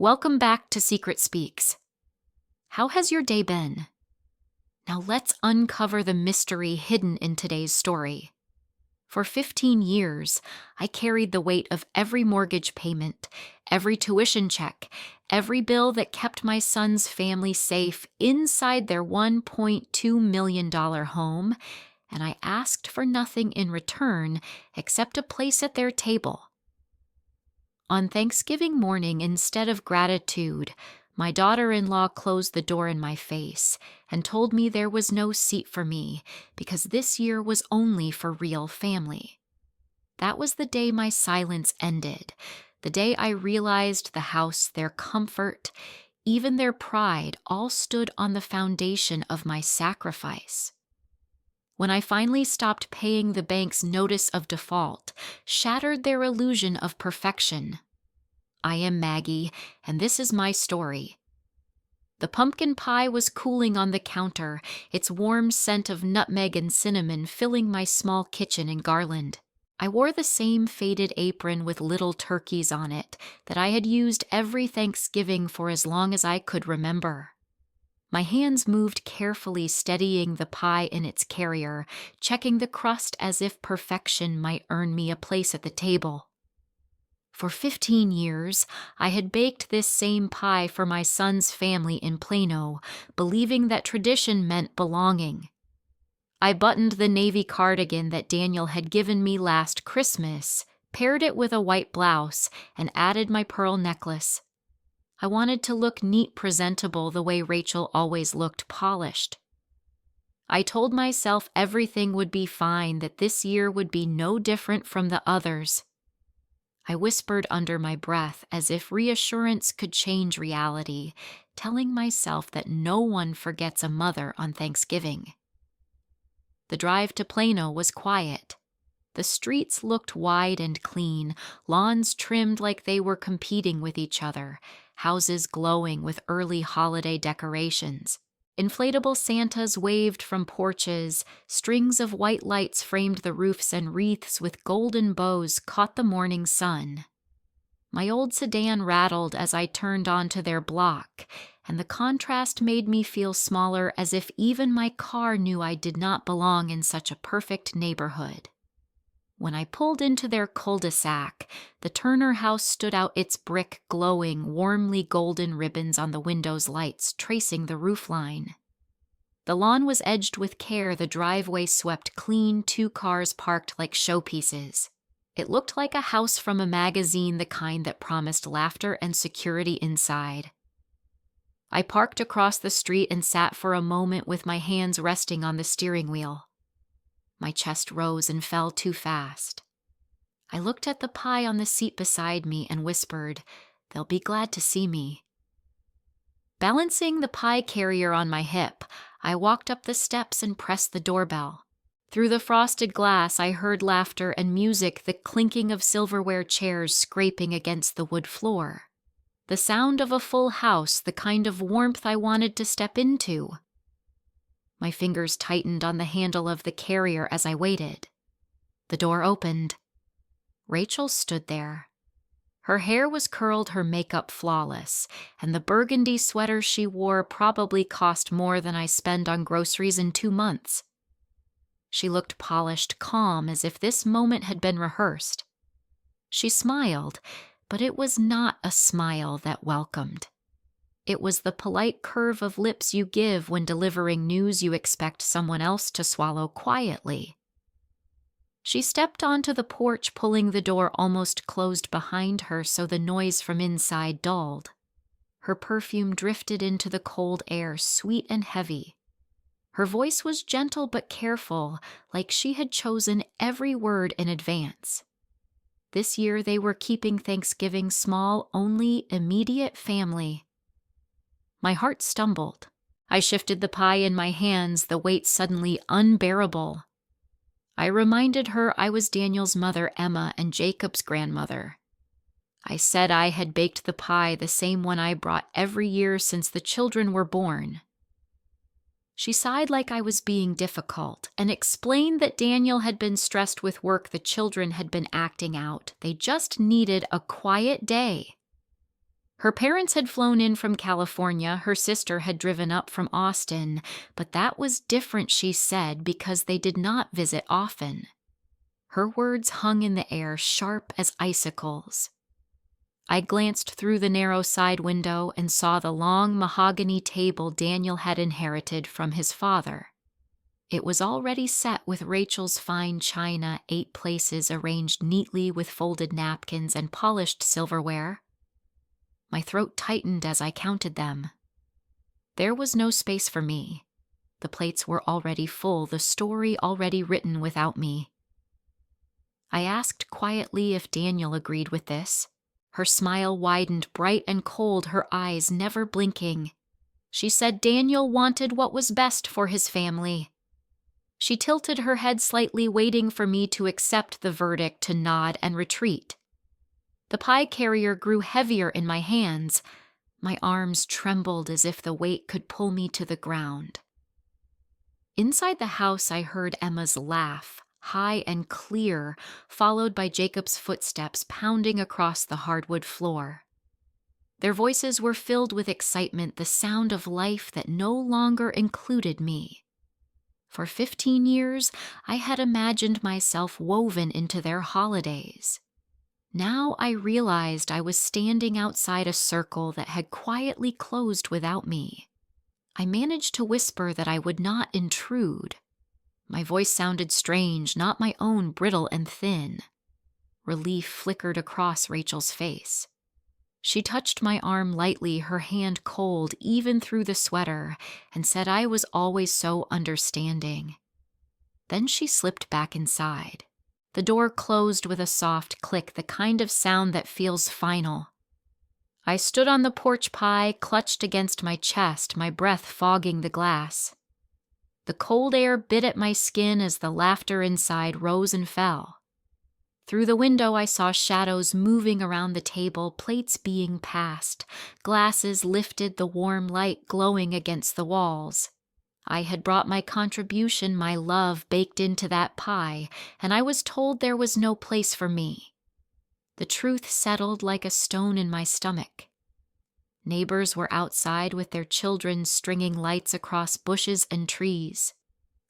Welcome back to Secret Speaks. How has your day been? Now let's uncover the mystery hidden in today's story. For 15 years, I carried the weight of every mortgage payment, every tuition check, every bill that kept my son's family safe inside their $1.2 million home, and I asked for nothing in return except a place at their table. On Thanksgiving morning, instead of gratitude, my daughter-in-law closed the door in my face and told me there was no seat for me because this year was only for real family. That was the day my silence ended, the day I realized the house, their comfort, even their pride, all stood on the foundation of my sacrifice. When I finally stopped paying the bank's notice of default, shattered their illusion of perfection. I am Maggie, and this is my story. The pumpkin pie was cooling on the counter, its warm scent of nutmeg and cinnamon filling my small kitchen and garland. I wore the same faded apron with little turkeys on it that I had used every Thanksgiving for as long as I could remember. My hands moved carefully, steadying the pie in its carrier, checking the crust as if perfection might earn me a place at the table. For 15 years, I had baked this same pie for my son's family in Plano, believing that tradition meant belonging. I buttoned the navy cardigan that Daniel had given me last Christmas, paired it with a white blouse, and added my pearl necklace. I wanted to look neat, presentable the way Rachel always looked, polished. I told myself everything would be fine, that this year would be no different from the others. I whispered under my breath as if reassurance could change reality, telling myself that no one forgets a mother on Thanksgiving. The drive to Plano was quiet. The streets looked wide and clean, lawns trimmed like they were competing with each other, houses glowing with early holiday decorations. Inflatable Santas waved from porches, strings of white lights framed the roofs, and wreaths with golden bows caught the morning sun. My old sedan rattled as I turned onto their block, and the contrast made me feel smaller, as if even my car knew I did not belong in such a perfect neighborhood. When I pulled into their cul-de-sac, the Turner house stood out, its brick glowing, warmly golden ribbons on the window's lights tracing the roofline. The lawn was edged with care, the driveway swept clean, 2 cars parked like showpieces. It looked like a house from a magazine, the kind that promised laughter and security inside. I parked across the street and sat for a moment with my hands resting on the steering wheel. My chest rose and fell too fast. I looked at the pie on the seat beside me and whispered, "They'll be glad to see me." Balancing the pie carrier on my hip, I walked up the steps and pressed the doorbell. Through the frosted glass, I heard laughter and music, the clinking of silverware chairs scraping against the wood floor. The sound of a full house, the kind of warmth I wanted to step into. My fingers tightened on the handle of the carrier as I waited. The door opened. Rachel stood there. Her hair was curled, her makeup flawless, and the burgundy sweater she wore probably cost more than I spend on groceries in 2 months. She looked polished, calm, as if this moment had been rehearsed. She smiled, but it was not a smile that welcomed. It was the polite curve of lips you give when delivering news you expect someone else to swallow quietly. She stepped onto the porch, pulling the door almost closed behind her so the noise from inside dulled. Her perfume drifted into the cold air, sweet and heavy. Her voice was gentle but careful, like she had chosen every word in advance. This year they were keeping Thanksgiving small, only immediate family. My heart stumbled. I shifted the pie in my hands, the weight suddenly unbearable. I reminded her I was Daniel's mother, Emma, and Jacob's grandmother. I said I had baked the pie, the same one I brought every year since the children were born. She sighed like I was being difficult and explained that Daniel had been stressed with work the children had been acting out. They just needed a quiet day. Her parents had flown in from California, her sister had driven up from Austin, but that was different, she said, because they did not visit often. Her words hung in the air, sharp as icicles. I glanced through the narrow side window and saw the long mahogany table Daniel had inherited from his father. It was already set with Rachel's fine china, 8 places arranged neatly with folded napkins and polished silverware. My throat tightened as I counted them. There was no space for me. The plates were already full, the story already written without me. I asked quietly if Daniel agreed with this. Her smile widened, bright and cold, her eyes never blinking. She said Daniel wanted what was best for his family. She tilted her head slightly, waiting for me to accept the verdict, to nod and retreat. The pie carrier grew heavier in my hands. My arms trembled as if the weight could pull me to the ground. Inside the house, I heard Emma's laugh, high and clear, followed by Jacob's footsteps pounding across the hardwood floor. Their voices were filled with excitement, the sound of life that no longer included me. For 15 years, I had imagined myself woven into their holidays. Now I realized I was standing outside a circle that had quietly closed without me. I managed to whisper that I would not intrude. My voice sounded strange, not my own, brittle and thin. Relief flickered across Rachel's face. She touched my arm lightly, her hand cold even through the sweater, and said I was always so understanding. Then she slipped back inside. The door closed with a soft click, the kind of sound that feels final. I stood on the porch pie, clutched against my chest, my breath fogging the glass. The cold air bit at my skin as the laughter inside rose and fell. Through the window, I saw shadows moving around the table, plates being passed, glasses lifted, the warm light glowing against the walls. I had brought my contribution, my love, baked into that pie, and I was told there was no place for me. The truth settled like a stone in my stomach. Neighbors were outside with their children stringing lights across bushes and trees.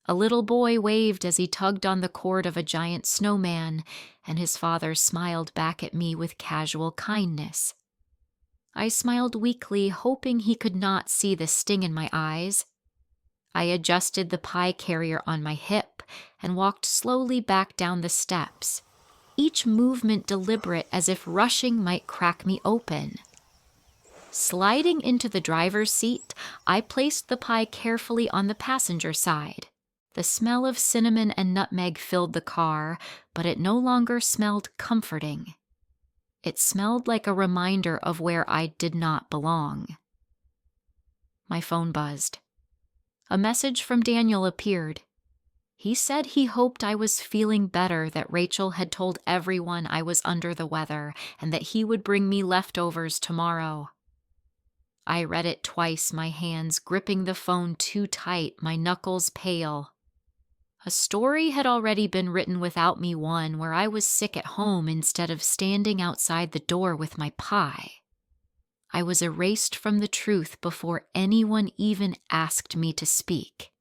A little boy waved as he tugged on the cord of a giant snowman, and his father smiled back at me with casual kindness. I smiled weakly, hoping he could not see the sting in my eyes. I adjusted the pie carrier on my hip and walked slowly back down the steps, each movement deliberate as if rushing might crack me open. Sliding into the driver's seat, I placed the pie carefully on the passenger side. The smell of cinnamon and nutmeg filled the car, but it no longer smelled comforting. It smelled like a reminder of where I did not belong. My phone buzzed. A message from Daniel appeared. He said he hoped I was feeling better, that Rachel had told everyone I was under the weather, and that he would bring me leftovers tomorrow. I read it twice, my hands gripping the phone too tight, my knuckles pale. A story had already been written without me, one where I was sick at home instead of standing outside the door with my pie. I was erased from the truth before anyone even asked me to speak.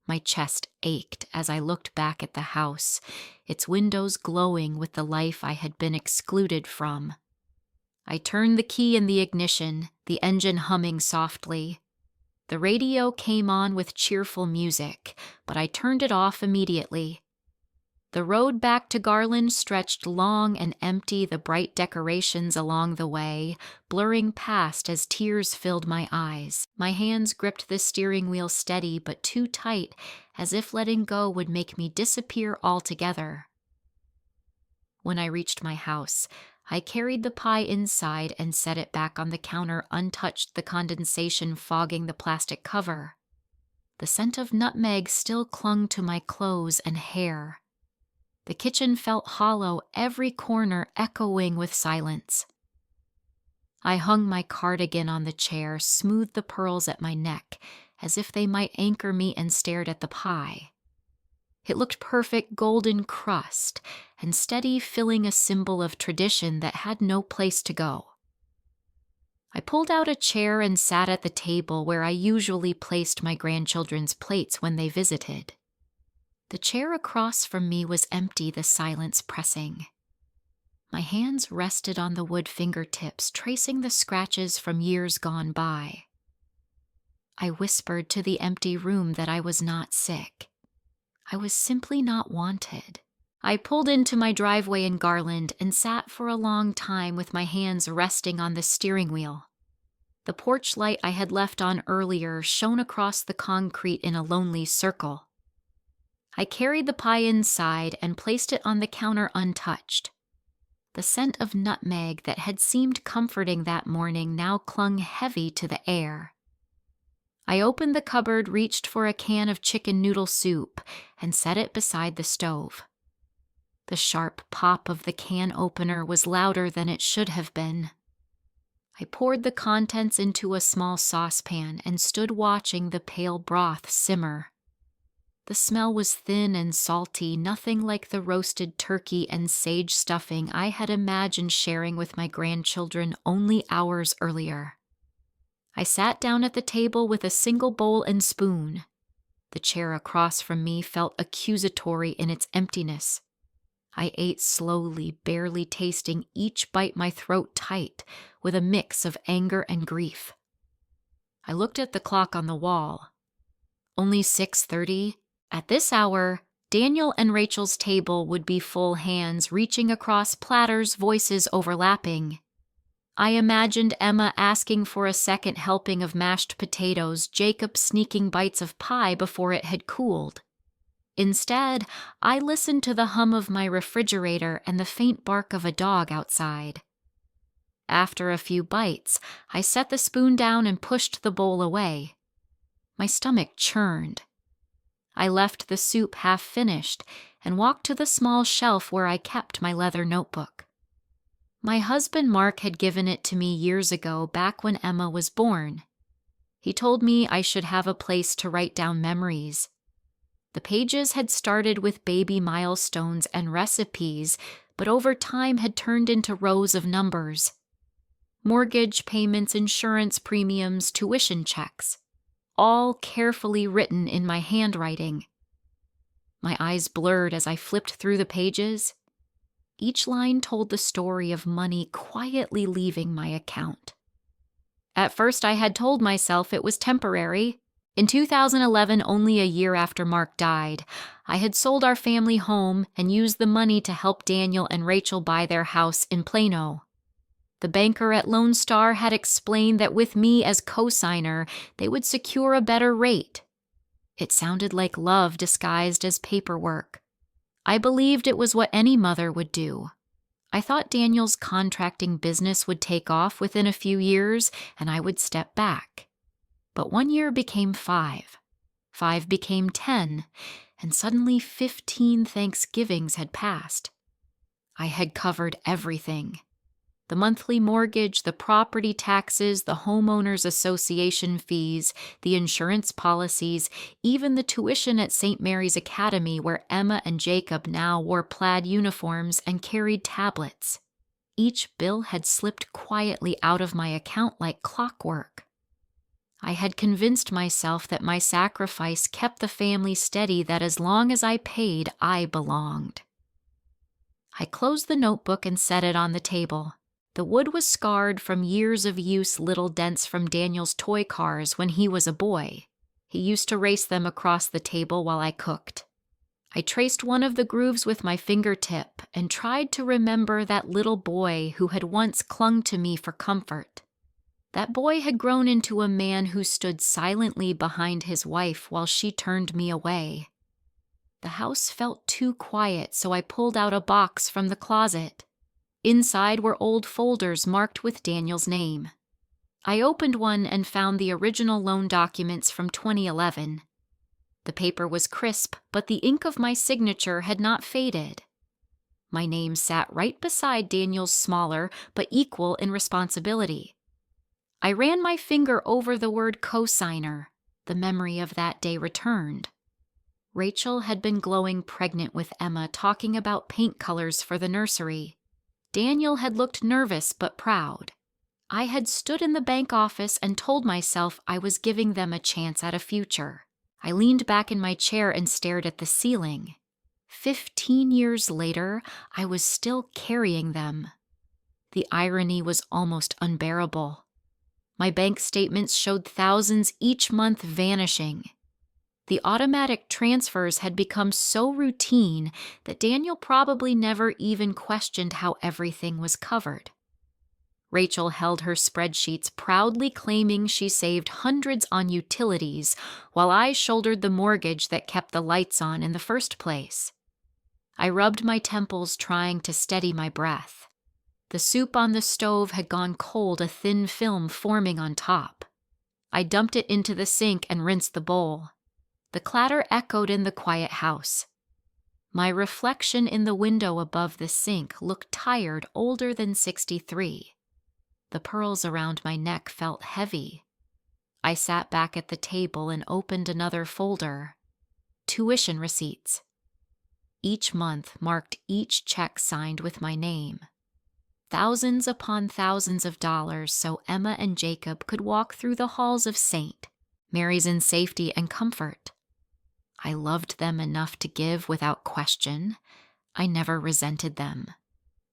My chest ached as I looked back at the house, its windows glowing with the life I had been excluded from. I turned the key in the ignition, the engine humming softly. The radio came on with cheerful music, but I turned it off immediately. The road back to Garland stretched long and empty, the bright decorations along the way, blurring past as tears filled my eyes. My hands gripped the steering wheel steady but too tight, as if letting go would make me disappear altogether. When I reached my house, I carried the pie inside and set it back on the counter untouched, the condensation fogging the plastic cover. The scent of nutmeg still clung to my clothes and hair. The kitchen felt hollow, every corner echoing with silence. I hung my cardigan on the chair, smoothed the pearls at my neck, as if they might anchor me, and stared at the pie. It looked perfect, golden crust, and steady, filling a symbol of tradition that had no place to go. I pulled out a chair and sat at the table where I usually placed my grandchildren's plates when they visited. The chair across from me was empty, the silence pressing. My hands rested on the wood fingertips, tracing the scratches from years gone by. I whispered to the empty room that I was not sick. I was simply not wanted. I pulled into my driveway in Garland and sat for a long time with my hands resting on the steering wheel. The porch light I had left on earlier shone across the concrete in a lonely circle. I carried the pie inside and placed it on the counter untouched. The scent of nutmeg that had seemed comforting that morning now clung heavy to the air. I opened the cupboard, reached for a can of chicken noodle soup, and set it beside the stove. The sharp pop of the can opener was louder than it should have been. I poured the contents into a small saucepan and stood watching the pale broth simmer. The smell was thin and salty, nothing like the roasted turkey and sage stuffing I had imagined sharing with my grandchildren only hours earlier. I sat down at the table with a single bowl and spoon. The chair across from me felt accusatory in its emptiness. I ate slowly, barely tasting each bite, my throat tight, with a mix of anger and grief. I looked at the clock on the wall. Only 6:30. At this hour, Daniel and Rachel's table would be full, hands reaching across platters, voices overlapping. I imagined Emma asking for a second helping of mashed potatoes, Jacob sneaking bites of pie before it had cooled. Instead, I listened to the hum of my refrigerator and the faint bark of a dog outside. After a few bites, I set the spoon down and pushed the bowl away. My stomach churned. I left the soup half finished and walked to the small shelf where I kept my leather notebook. My husband Mark had given it to me years ago, back when Emma was born. He told me I should have a place to write down memories. The pages had started with baby milestones and recipes, but over time had turned into rows of numbers. Mortgage payments, insurance premiums, tuition checks, all carefully written in my handwriting. My eyes blurred as I flipped through the pages. Each line told the story of money quietly leaving my account. At first, I had told myself it was temporary. In 2011, only a year after Mark died, I had sold our family home and used the money to help Daniel and Rachel buy their house in Plano. The banker at Lone Star had explained that with me as co-signer, they would secure a better rate. It sounded like love disguised as paperwork. I believed it was what any mother would do. I thought Daniel's contracting business would take off within a few years and I would step back. But 1 year became 5. 5 became 10, and suddenly 15 Thanksgivings had passed. I had covered everything. The monthly mortgage, the property taxes, the homeowners association fees, the insurance policies, even the tuition at St. Mary's Academy, where Emma and Jacob now wore plaid uniforms and carried tablets. Each bill had slipped quietly out of my account like clockwork. I had convinced myself that my sacrifice kept the family steady, that as long as I paid, I belonged. I closed the notebook and set it on the table. The wood was scarred from years of use, little dents from Daniel's toy cars when he was a boy. He used to race them across the table while I cooked. I traced one of the grooves with my fingertip and tried to remember that little boy who had once clung to me for comfort. That boy had grown into a man who stood silently behind his wife while she turned me away. The house felt too quiet, so I pulled out a box from the closet. Inside were old folders marked with Daniel's name. I opened one and found the original loan documents from 2011. The paper was crisp, but the ink of my signature had not faded. My name sat right beside Daniel's, smaller but equal in responsibility. I ran my finger over the word co-signer. The memory of that day returned. Rachel had been glowing pregnant with Emma, talking about paint colors for the nursery. Daniel had looked nervous but proud. I had stood in the bank office and told myself I was giving them a chance at a future. I leaned back in my chair and stared at the ceiling. 15 years later, I was still carrying them. The irony was almost unbearable. My bank statements showed thousands each month vanishing. The automatic transfers had become so routine that Daniel probably never even questioned how everything was covered. Rachel held her spreadsheets, proudly claiming she saved hundreds on utilities, while I shouldered the mortgage that kept the lights on in the first place. I rubbed my temples, trying to steady my breath. The soup on the stove had gone cold, a thin film forming on top. I dumped it into the sink and rinsed the bowl. The clatter echoed in the quiet house. My reflection in the window above the sink looked tired, older than 63. The pearls around my neck felt heavy. I sat back at the table and opened another folder. Tuition receipts. Each month marked each check signed with my name. Thousands upon thousands of dollars so Emma and Jacob could walk through the halls of St. Mary's in safety and comfort. I loved them enough to give without question. I never resented them.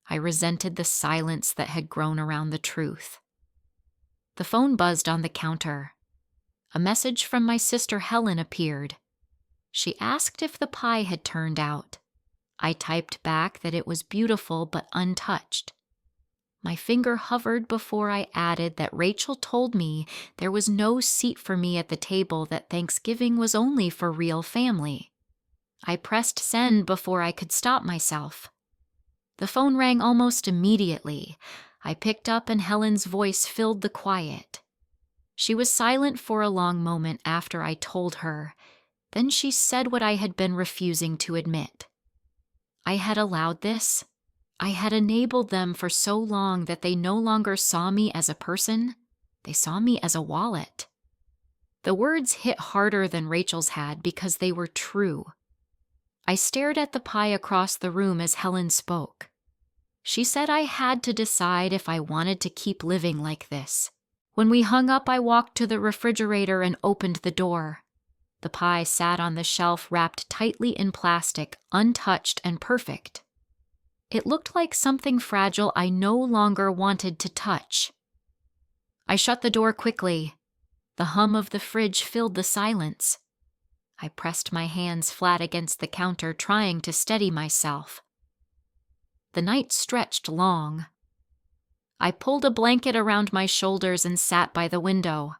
I resented the silence that had grown around the truth. The phone buzzed on the counter. A message from my sister Helen appeared. She asked if the pie had turned out. I typed back that it was beautiful but untouched. My finger hovered before I added that Rachel told me there was no seat for me at the table, that Thanksgiving was only for real family. I pressed send before I could stop myself. The phone rang almost immediately. I picked up and Helen's voice filled the quiet. She was silent for a long moment after I told her. Then she said what I had been refusing to admit. I had allowed this. I had enabled them for so long that they no longer saw me as a person. They saw me as a wallet. The words hit harder than Rachel's had because they were true. I stared at the pie across the room as Helen spoke. She said I had to decide if I wanted to keep living like this. When we hung up, I walked to the refrigerator and opened the door. The pie sat on the shelf, wrapped tightly in plastic, untouched and perfect. It looked like something fragile I no longer wanted to touch. I shut the door quickly. The hum of the fridge filled the silence. I pressed my hands flat against the counter, trying to steady myself. The night stretched long. I pulled a blanket around my shoulders and sat by the window.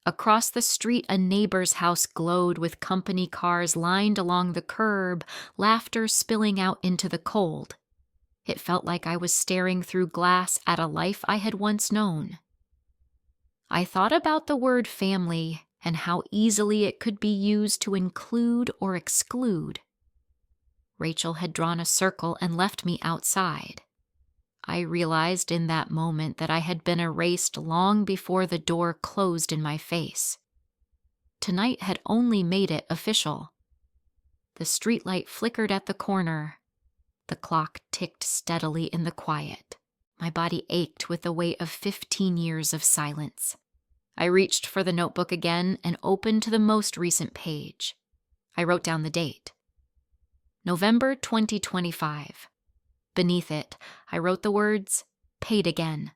Across the street, a neighbor's house glowed with company cars lined along the curb, laughter spilling out into the cold. It felt like I was staring through glass at a life I had once known. I thought about the word family and how easily it could be used to include or exclude. Rachel had drawn a circle and left me outside. I realized in that moment that I had been erased long before the door closed in my face. Tonight had only made it official. The streetlight flickered at the corner. The clock ticked steadily in the quiet. My body ached with the weight of 15 years of silence. I reached for the notebook again and opened to the most recent page. I wrote down the date. November 2025. Beneath it, I wrote the words, "Paid again."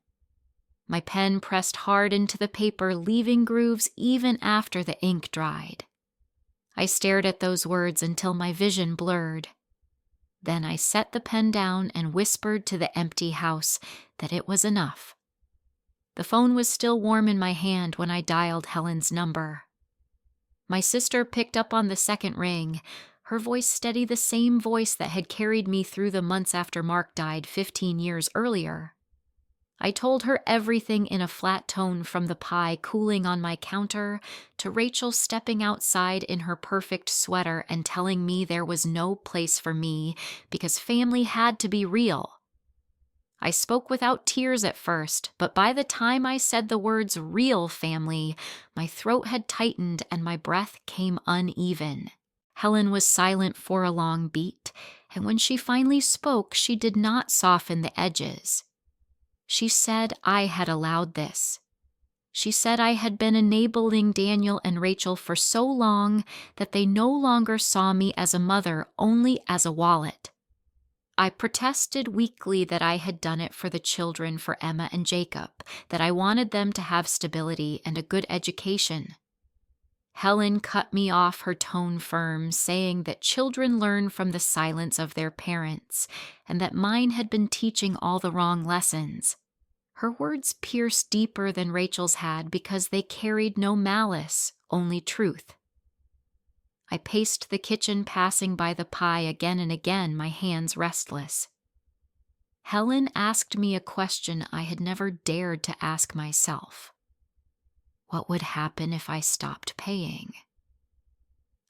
My pen pressed hard into the paper, leaving grooves even after the ink dried. I stared at those words until my vision blurred. Then I set the pen down and whispered to the empty house that it was enough. The phone was still warm in my hand when I dialed Helen's number. My sister picked up on the second ring, her voice steady, the same voice that had carried me through the months after Mark died 15 years earlier. I told her everything in a flat tone, from the pie cooling on my counter to Rachel stepping outside in her perfect sweater and telling me there was no place for me because family had to be real. I spoke without tears at first, but by the time I said the words "real family," my throat had tightened and my breath came uneven. Helen was silent for a long beat, and when she finally spoke, she did not soften the edges. She said I had allowed this. She said I had been enabling Daniel and Rachel for so long that they no longer saw me as a mother, only as a wallet. I protested weakly that I had done it for the children, for Emma and Jacob, that I wanted them to have stability and a good education. Helen cut me off, her tone firm, saying that children learn from the silence of their parents, and that mine had been teaching all the wrong lessons. Her words pierced deeper than Rachel's had because they carried no malice, only truth. I paced the kitchen, passing by the pie again and again, my hands restless. Helen asked me a question I had never dared to ask myself. What would happen if I stopped paying?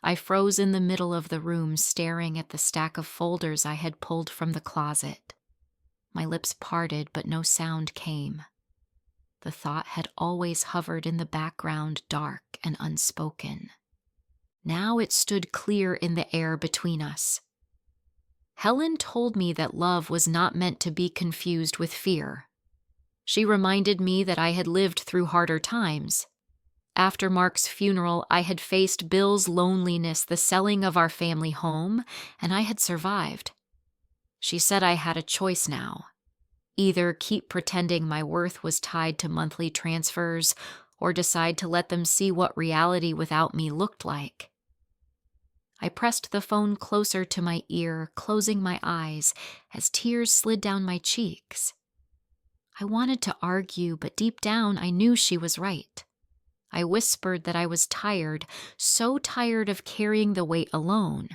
I froze in the middle of the room, staring at the stack of folders I had pulled from the closet. My lips parted, but no sound came. The thought had always hovered in the background, dark and unspoken. Now it stood clear in the air between us. Helen told me that love was not meant to be confused with fear. She reminded me that I had lived through harder times. After Mark's funeral, I had faced Bill's loneliness, the selling of our family home, and I had survived. She said I had a choice now. Either keep pretending my worth was tied to monthly transfers, or decide to let them see what reality without me looked like. I pressed the phone closer to my ear, closing my eyes as tears slid down my cheeks. I wanted to argue, but deep down I knew she was right. I whispered that I was tired, so tired of carrying the weight alone.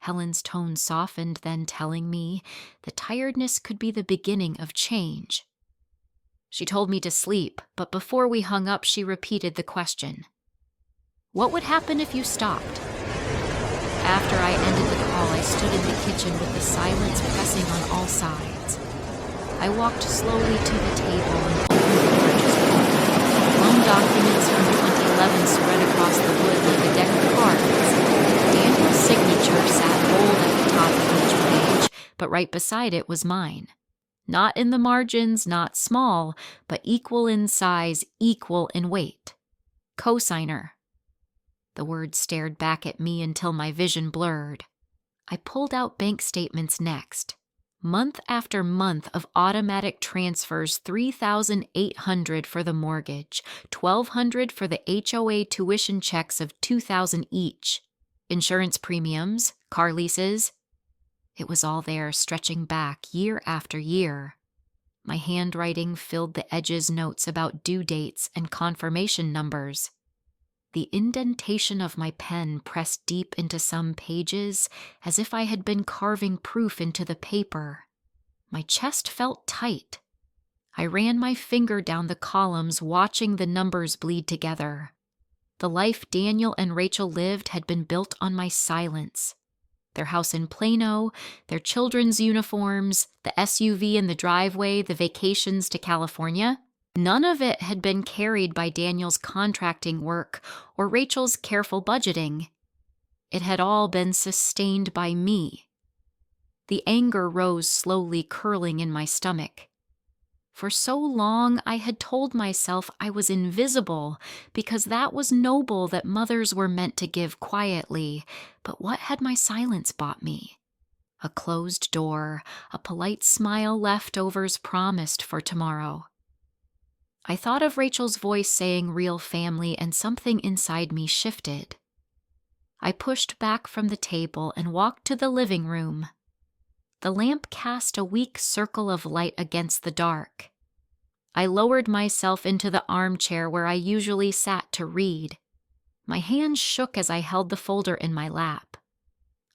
Helen's tone softened, then telling me the tiredness could be the beginning of change. She told me to sleep, but before we hung up, she repeated the question. What would happen if you stopped? After I ended the call, I stood in the kitchen with the silence pressing on all sides. I walked slowly to the table and opened the purchase book. Loan documents from 2011 spread across the wood like a deck of cards. Daniel's signature sat bold at the top of each page, but right beside it was mine. Not in the margins, not small, but equal in size, equal in weight. Co-signer. The words stared back at me until my vision blurred. I pulled out bank statements next. Month after month of automatic transfers, $3,800 for the mortgage, $1,200 for the HOA tuition checks of $2,000 each. Insurance premiums, car leases. It was all there, stretching back year after year. My handwriting filled the edges, notes about due dates and confirmation numbers. The indentation of my pen pressed deep into some pages, as if I had been carving proof into the paper. My chest felt tight. I ran my finger down the columns, watching the numbers bleed together. The life Daniel and Rachel lived had been built on my silence. Their house in Plano, their children's uniforms, the SUV in the driveway, the vacations to California. None of it had been carried by Daniel's contracting work or Rachel's careful budgeting. It had all been sustained by me. The anger rose slowly, curling in my stomach. For so long, I had told myself I was invisible because that was noble, that mothers were meant to give quietly. But what had my silence bought me? A closed door, a polite smile, leftovers promised for tomorrow. I thought of Rachel's voice saying real family, and something inside me shifted. I pushed back from the table and walked to the living room. The lamp cast a weak circle of light against the dark. I lowered myself into the armchair where I usually sat to read. My hands shook as I held the folder in my lap.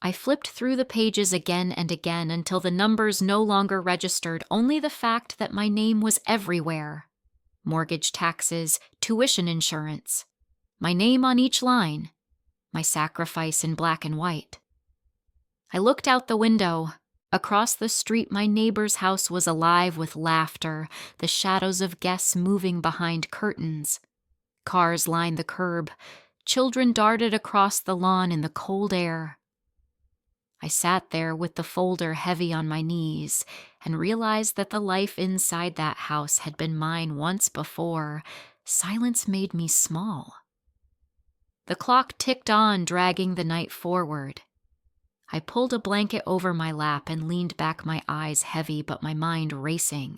I flipped through the pages again and again until the numbers no longer registered, only the fact that my name was everywhere. Mortgage, taxes, tuition insurance. My name on each line. My sacrifice in black and white. I looked out the window. Across the street, my neighbor's house was alive with laughter, the shadows of guests moving behind curtains. Cars lined the curb. Children darted across the lawn in the cold air. I sat there with the folder heavy on my knees and realized that the life inside that house had been mine once before. Silence made me small. The clock ticked on, dragging the night forward. I pulled a blanket over my lap and leaned back, my eyes heavy but my mind racing.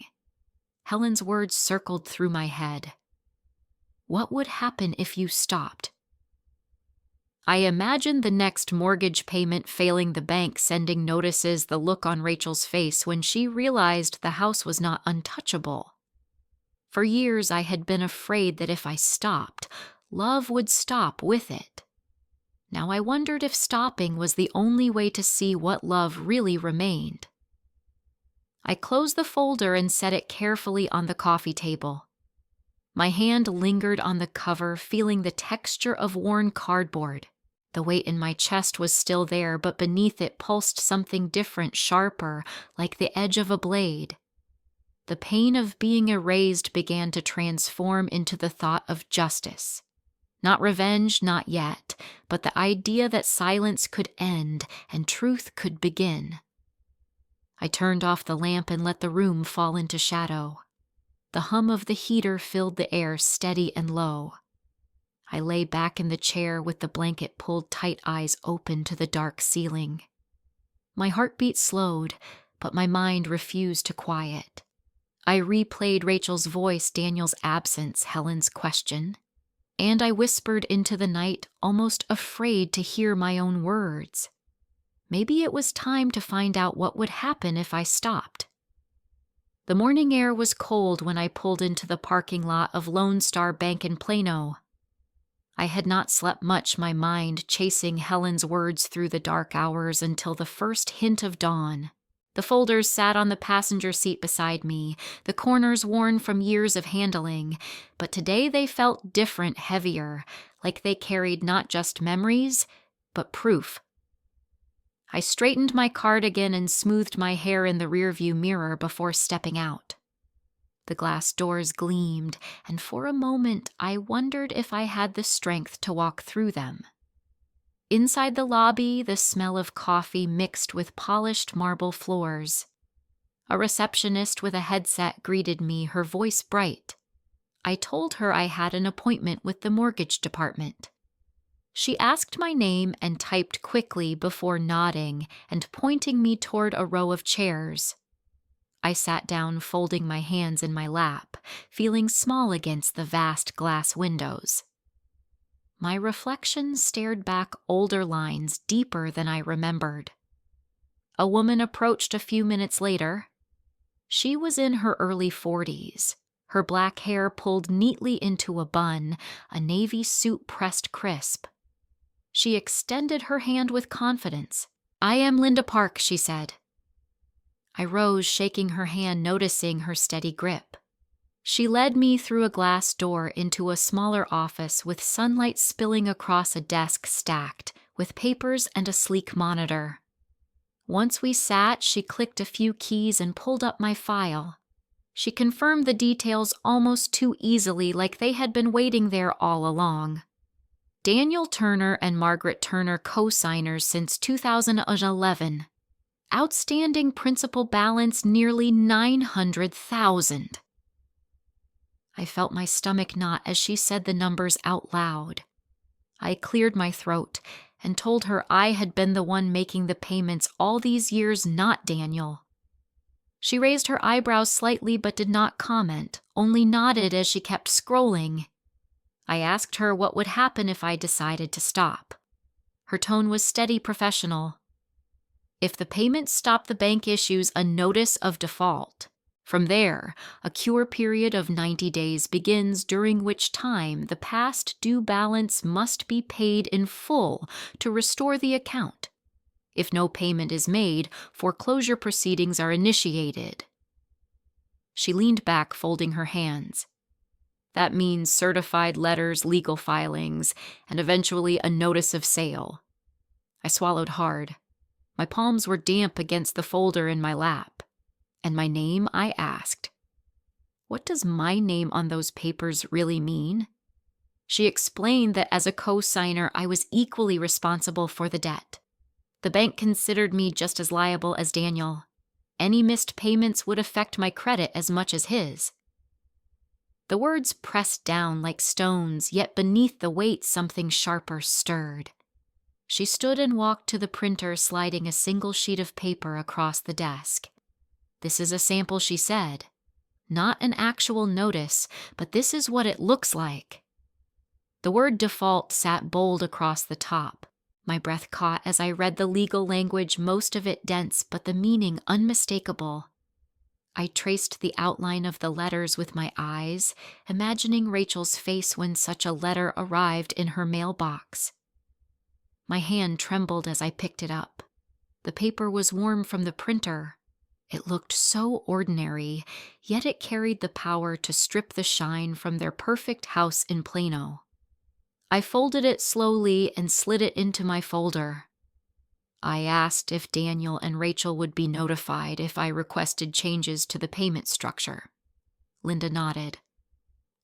Helen's words circled through my head. What would happen if you stopped? I imagined the next mortgage payment failing, the bank sending notices, the look on Rachel's face when she realized the house was not untouchable. For years I had been afraid that if I stopped, love would stop with it. Now I wondered if stopping was the only way to see what love really remained. I closed the folder and set it carefully on the coffee table. My hand lingered on the cover, feeling the texture of worn cardboard. The weight in my chest was still there, but beneath it pulsed something different, sharper, like the edge of a blade. The pain of being erased began to transform into the thought of justice. Not revenge, not yet, but the idea that silence could end and truth could begin. I turned off the lamp and let the room fall into shadow. The hum of the heater filled the air, steady and low. I lay back in the chair with the blanket pulled tight, eyes open to the dark ceiling. My heartbeat slowed, but my mind refused to quiet. I replayed Rachel's voice, Daniel's absence, Helen's question. And I whispered into the night, almost afraid to hear my own words. Maybe it was time to find out what would happen if I stopped. The morning air was cold when I pulled into the parking lot of Lone Star Bank in Plano. I had not slept much, my mind chasing Helen's words through the dark hours until the first hint of dawn. The folders sat on the passenger seat beside me, the corners worn from years of handling, but today they felt different, heavier, like they carried not just memories, but proof. I straightened my cardigan and smoothed my hair in the rearview mirror before stepping out. The glass doors gleamed, and for a moment I wondered if I had the strength to walk through them. Inside the lobby, the smell of coffee mixed with polished marble floors. A receptionist with a headset greeted me, her voice bright. I told her I had an appointment with the mortgage department. She asked my name and typed quickly before nodding and pointing me toward a row of chairs. I sat down, folding my hands in my lap, feeling small against the vast glass windows. My reflection stared back older lines deeper than I remembered. A woman approached a few minutes later. She was in her early 40s, her black hair pulled neatly into a bun, a navy suit pressed crisp. She extended her hand with confidence. "I am Linda Park," she said. I rose, shaking her hand, noticing her steady grip. She led me through a glass door into a smaller office with sunlight spilling across a desk stacked with papers and a sleek monitor. Once we sat, she clicked a few keys and pulled up my file. She confirmed the details almost too easily, like they had been waiting there all along. Daniel Turner and Margaret Turner, co-signers since 2011. Outstanding principal balance nearly $900,000. I felt my stomach knot as she said the numbers out loud. I cleared my throat and told her I had been the one making the payments all these years, not Daniel. She raised her eyebrows slightly but did not comment, only nodded as she kept scrolling. I asked her what would happen if I decided to stop. Her tone was steady, professional. If the payment stopped, the bank issues a notice of default. From there, a cure period of 90 days begins, during which time the past due balance must be paid in full to restore the account. If no payment is made, foreclosure proceedings are initiated. She leaned back, folding her hands. That means certified letters, legal filings, and eventually a notice of sale. I swallowed hard. My palms were damp against the folder in my lap. And my name, I asked. What does my name on those papers really mean? She explained that as a co-signer, I was equally responsible for the debt. The bank considered me just as liable as Daniel. Any missed payments would affect my credit as much as his. The words pressed down like stones, yet beneath the weight something sharper stirred. She stood and walked to the printer, sliding a single sheet of paper across the desk. "This is a sample," she said. "Not an actual notice, but this is what it looks like." The word default sat bold across the top. My breath caught as I read the legal language, most of it dense, but the meaning unmistakable. I traced the outline of the letters with my eyes, imagining Rachel's face when such a letter arrived in her mailbox. My hand trembled as I picked it up. The paper was warm from the printer. It looked so ordinary, yet it carried the power to strip the shine from their perfect house in Plano. I folded it slowly and slid it into my folder. I asked if Daniel and Rachel would be notified if I requested changes to the payment structure. Linda nodded.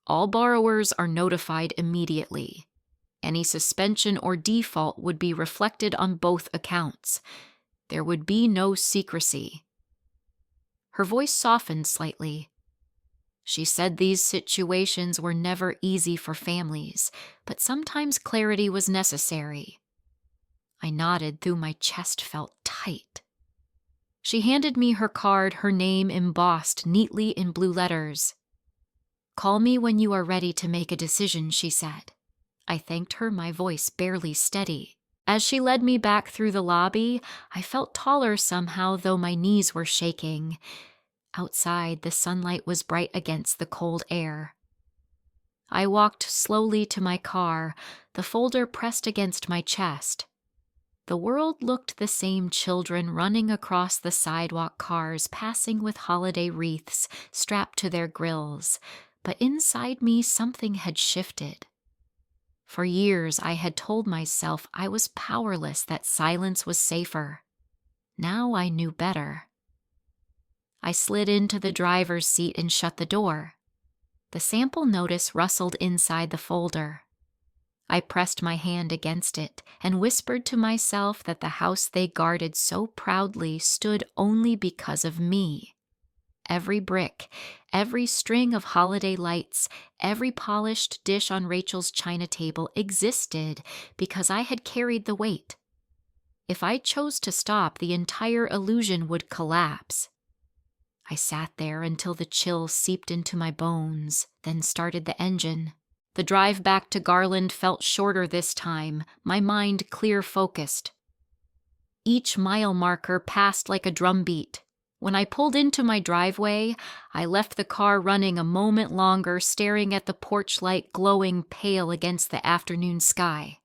"All borrowers are notified immediately. Any suspension or default would be reflected on both accounts. There would be no secrecy." Her voice softened slightly. She said these situations were never easy for families, but sometimes clarity was necessary. I nodded, though my chest felt tight. She handed me her card, her name embossed neatly in blue letters. "Call me when you are ready to make a decision," she said. I thanked her, my voice barely steady. As she led me back through the lobby, I felt taller somehow, though my knees were shaking. Outside, the sunlight was bright against the cold air. I walked slowly to my car, the folder pressed against my chest. The world looked the same: children running across the sidewalk, cars passing with holiday wreaths strapped to their grills. But inside me, something had shifted. For years, I had told myself I was powerless, that silence was safer. Now I knew better. I slid into the driver's seat and shut the door. The sample notice rustled inside the folder. I pressed my hand against it and whispered to myself that the house they guarded so proudly stood only because of me. Every brick, every string of holiday lights, every polished dish on Rachel's china table existed because I had carried the weight. If I chose to stop, the entire illusion would collapse. I sat there until the chill seeped into my bones, then started the engine. The drive back to Garland felt shorter this time, my mind clear-focused. Each mile marker passed like a drumbeat. When I pulled into my driveway, I left the car running a moment longer, staring at the porch light glowing pale against the afternoon sky.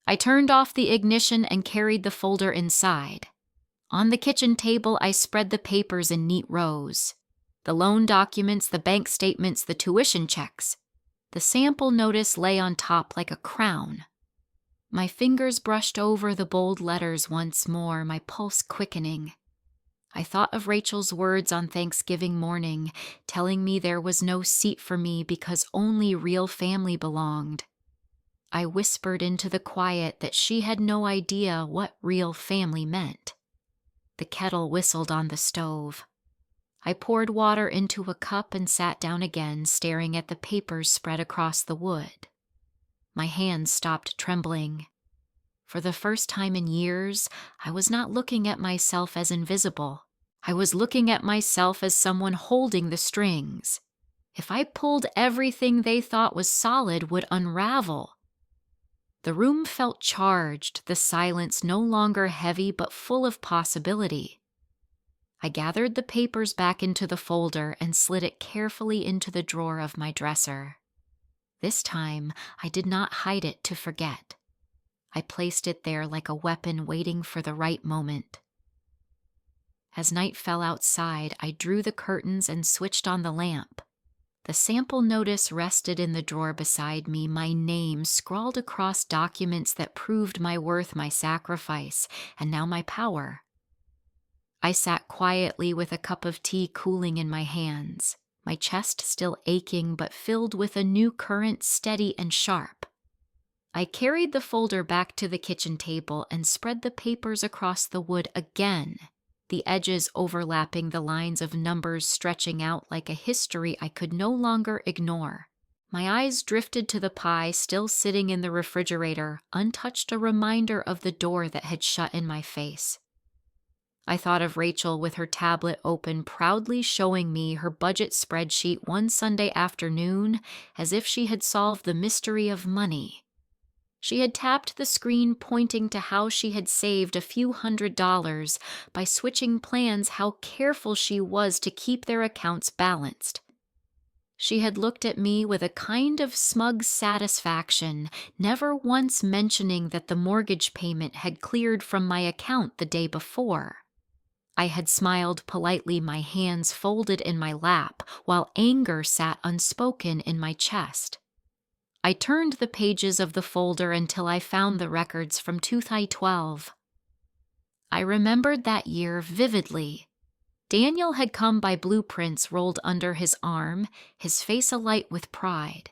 I turned off the ignition and carried the folder inside. On the kitchen table, I spread the papers in neat rows. The loan documents, the bank statements, the tuition checks. The sample notice lay on top like a crown. My fingers brushed over the bold letters once more, my pulse quickening. I thought of Rachel's words on Thanksgiving morning, telling me there was no seat for me because only real family belonged. I whispered into the quiet that she had no idea what real family meant. The kettle whistled on the stove. I poured water into a cup and sat down again, staring at the papers spread across the wood. My hands stopped trembling. For the first time in years, I was not looking at myself as invisible. I was looking at myself as someone holding the strings. If I pulled, everything they thought was solid would unravel. The room felt charged, the silence no longer heavy but full of possibility. I gathered the papers back into the folder and slid it carefully into the drawer of my dresser. This time, I did not hide it to forget. I placed it there like a weapon waiting for the right moment. As night fell outside, I drew the curtains and switched on the lamp. The sample notice rested in the drawer beside me, my name scrawled across documents that proved my worth, my sacrifice, and now my power. I sat quietly with a cup of tea cooling in my hands, my chest still aching but filled with a new current, steady and sharp. I carried the folder back to the kitchen table and spread the papers across the wood again, the edges overlapping the lines of numbers stretching out like a history I could no longer ignore. My eyes drifted to the pie still sitting in the refrigerator, untouched, a reminder of the door that had shut in my face. I thought of Rachel with her tablet open, proudly showing me her budget spreadsheet one Sunday afternoon as if she had solved the mystery of money. She had tapped the screen pointing to how she had saved a few $100s by switching plans, how careful she was to keep their accounts balanced. She had looked at me with a kind of smug satisfaction, never once mentioning that the mortgage payment had cleared from my account the day before. I had smiled politely, my hands folded in my lap, while anger sat unspoken in my chest. I turned the pages of the folder until I found the records from 2012. I remembered that year vividly. Daniel had come by blueprints rolled under his arm, his face alight with pride.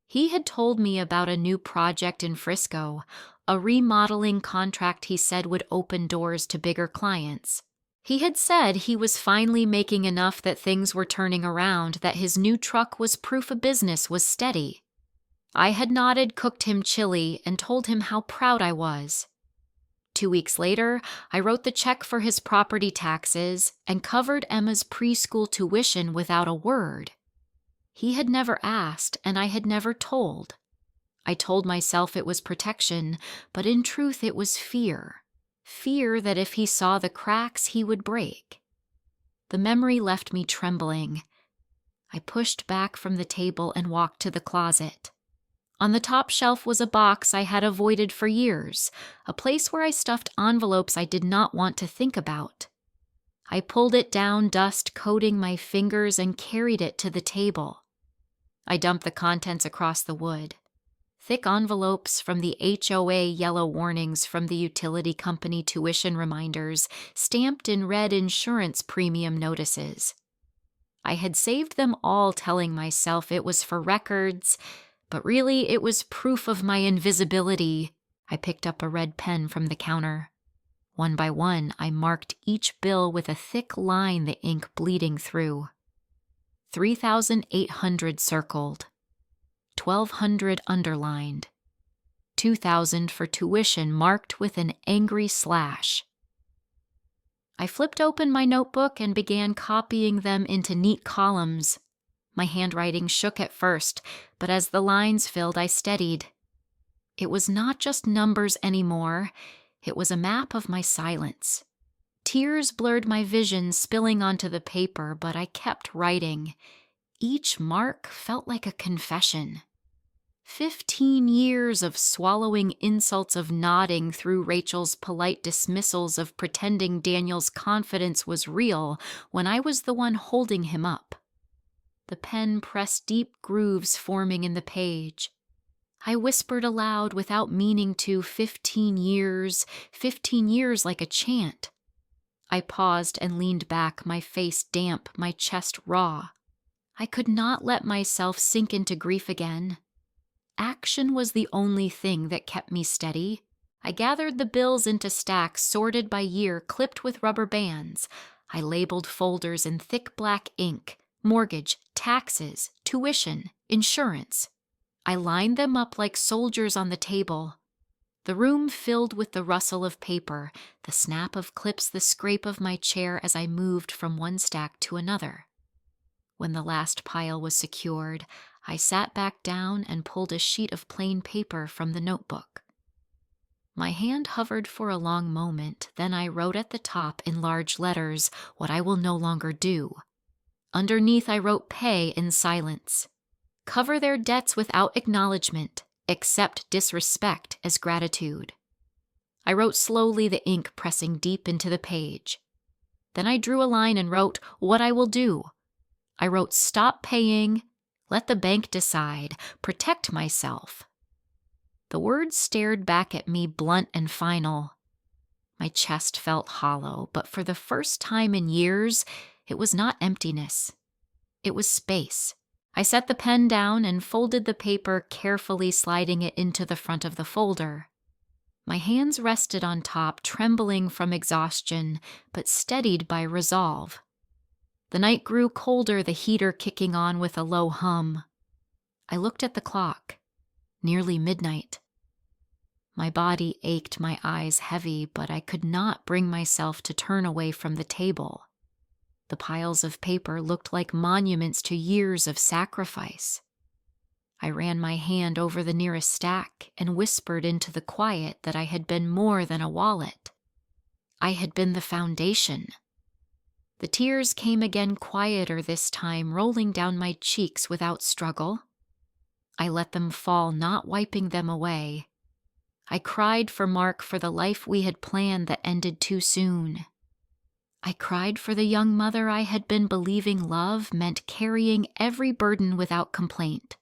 He had told me about a new project in Frisco, a remodeling contract he said would open doors to bigger clients. He had said he was finally making enough that things were turning around, that his new truck was proof a business was steady. I had nodded, cooked him chili, and told him how proud I was. 2 weeks later, I wrote the check for his property taxes and covered Emma's preschool tuition without a word. He had never asked, and I had never told. I told myself it was protection, but in truth it was fear. Fear that if he saw the cracks, he would break. The memory left me trembling. I pushed back from the table and walked to the closet. On the top shelf was a box I had avoided for years, a place where I stuffed envelopes I did not want to think about. I pulled it down, dust coating my fingers, and carried it to the table. I dumped the contents across the wood. Thick envelopes from the HOA, yellow warnings from the utility company, tuition reminders, stamped in red insurance premium notices. I had saved them all, telling myself it was for records, but really it was proof of my invisibility. I picked up a red pen from the counter. One by one, I marked each bill with a thick line, the ink bleeding through. 3,800 circled. 1,200 underlined. 2,000 for tuition marked with an angry slash. I flipped open my notebook and began copying them into neat columns. My handwriting shook at first, but as the lines filled, I steadied. It was not just numbers anymore. It was a map of my silence. Tears blurred my vision, spilling onto the paper, but I kept writing. Each mark felt like a confession. 15 years of swallowing insults, of nodding through Rachel's polite dismissals, of pretending Daniel's confidence was real when I was the one holding him up. The pen pressed deep grooves forming in the page. I whispered aloud without meaning to, 15 years like a chant. I paused and leaned back, my face damp, my chest raw. I could not let myself sink into grief again. Action was the only thing that kept me steady. I gathered the bills into stacks, sorted by year, clipped with rubber bands. I labeled folders in thick black ink: mortgage, taxes, tuition, insurance. I lined them up like soldiers on the table. The room filled with the rustle of paper, the snap of clips, the scrape of my chair as I moved from one stack to another. When the last pile was secured, I sat back down and pulled a sheet of plain paper from the notebook. My hand hovered for a long moment, then I wrote at the top in large letters what I will no longer do. Underneath I wrote pay in silence. Cover their debts without acknowledgement, accept disrespect as gratitude. I wrote slowly, the ink pressing deep into the page. Then I drew a line and wrote what I will do. I wrote stop paying, let the bank decide, protect myself. The words stared back at me, blunt and final. My chest felt hollow, but for the first time in years, it was not emptiness. It was space. I set the pen down and folded the paper, carefully sliding it into the front of the folder. My hands rested on top, trembling from exhaustion, but steadied by resolve. The night grew colder, the heater kicking on with a low hum. I looked at the clock. Nearly midnight. My body ached, my eyes heavy, but I could not bring myself to turn away from the table. The piles of paper looked like monuments to years of sacrifice. I ran my hand over the nearest stack and whispered into the quiet that I had been more than a wallet. I had been the foundation. The tears came again, quieter this time, rolling down my cheeks without struggle. I let them fall, not wiping them away. I cried for Mark, for the life we had planned that ended too soon. I cried for the young mother I had been believing love meant carrying every burden without complaint.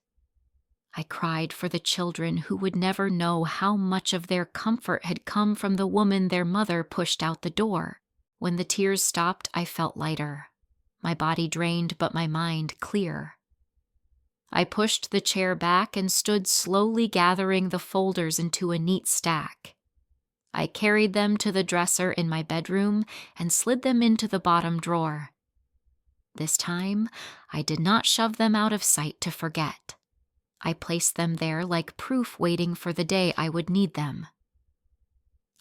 I cried for the children who would never know how much of their comfort had come from the woman their mother pushed out the door. When the tears stopped, I felt lighter. My body drained, but my mind clear. I pushed the chair back and stood slowly gathering the folders into a neat stack. I carried them to the dresser in my bedroom and slid them into the bottom drawer. This time, I did not shove them out of sight to forget. I placed them there like proof waiting for the day I would need them.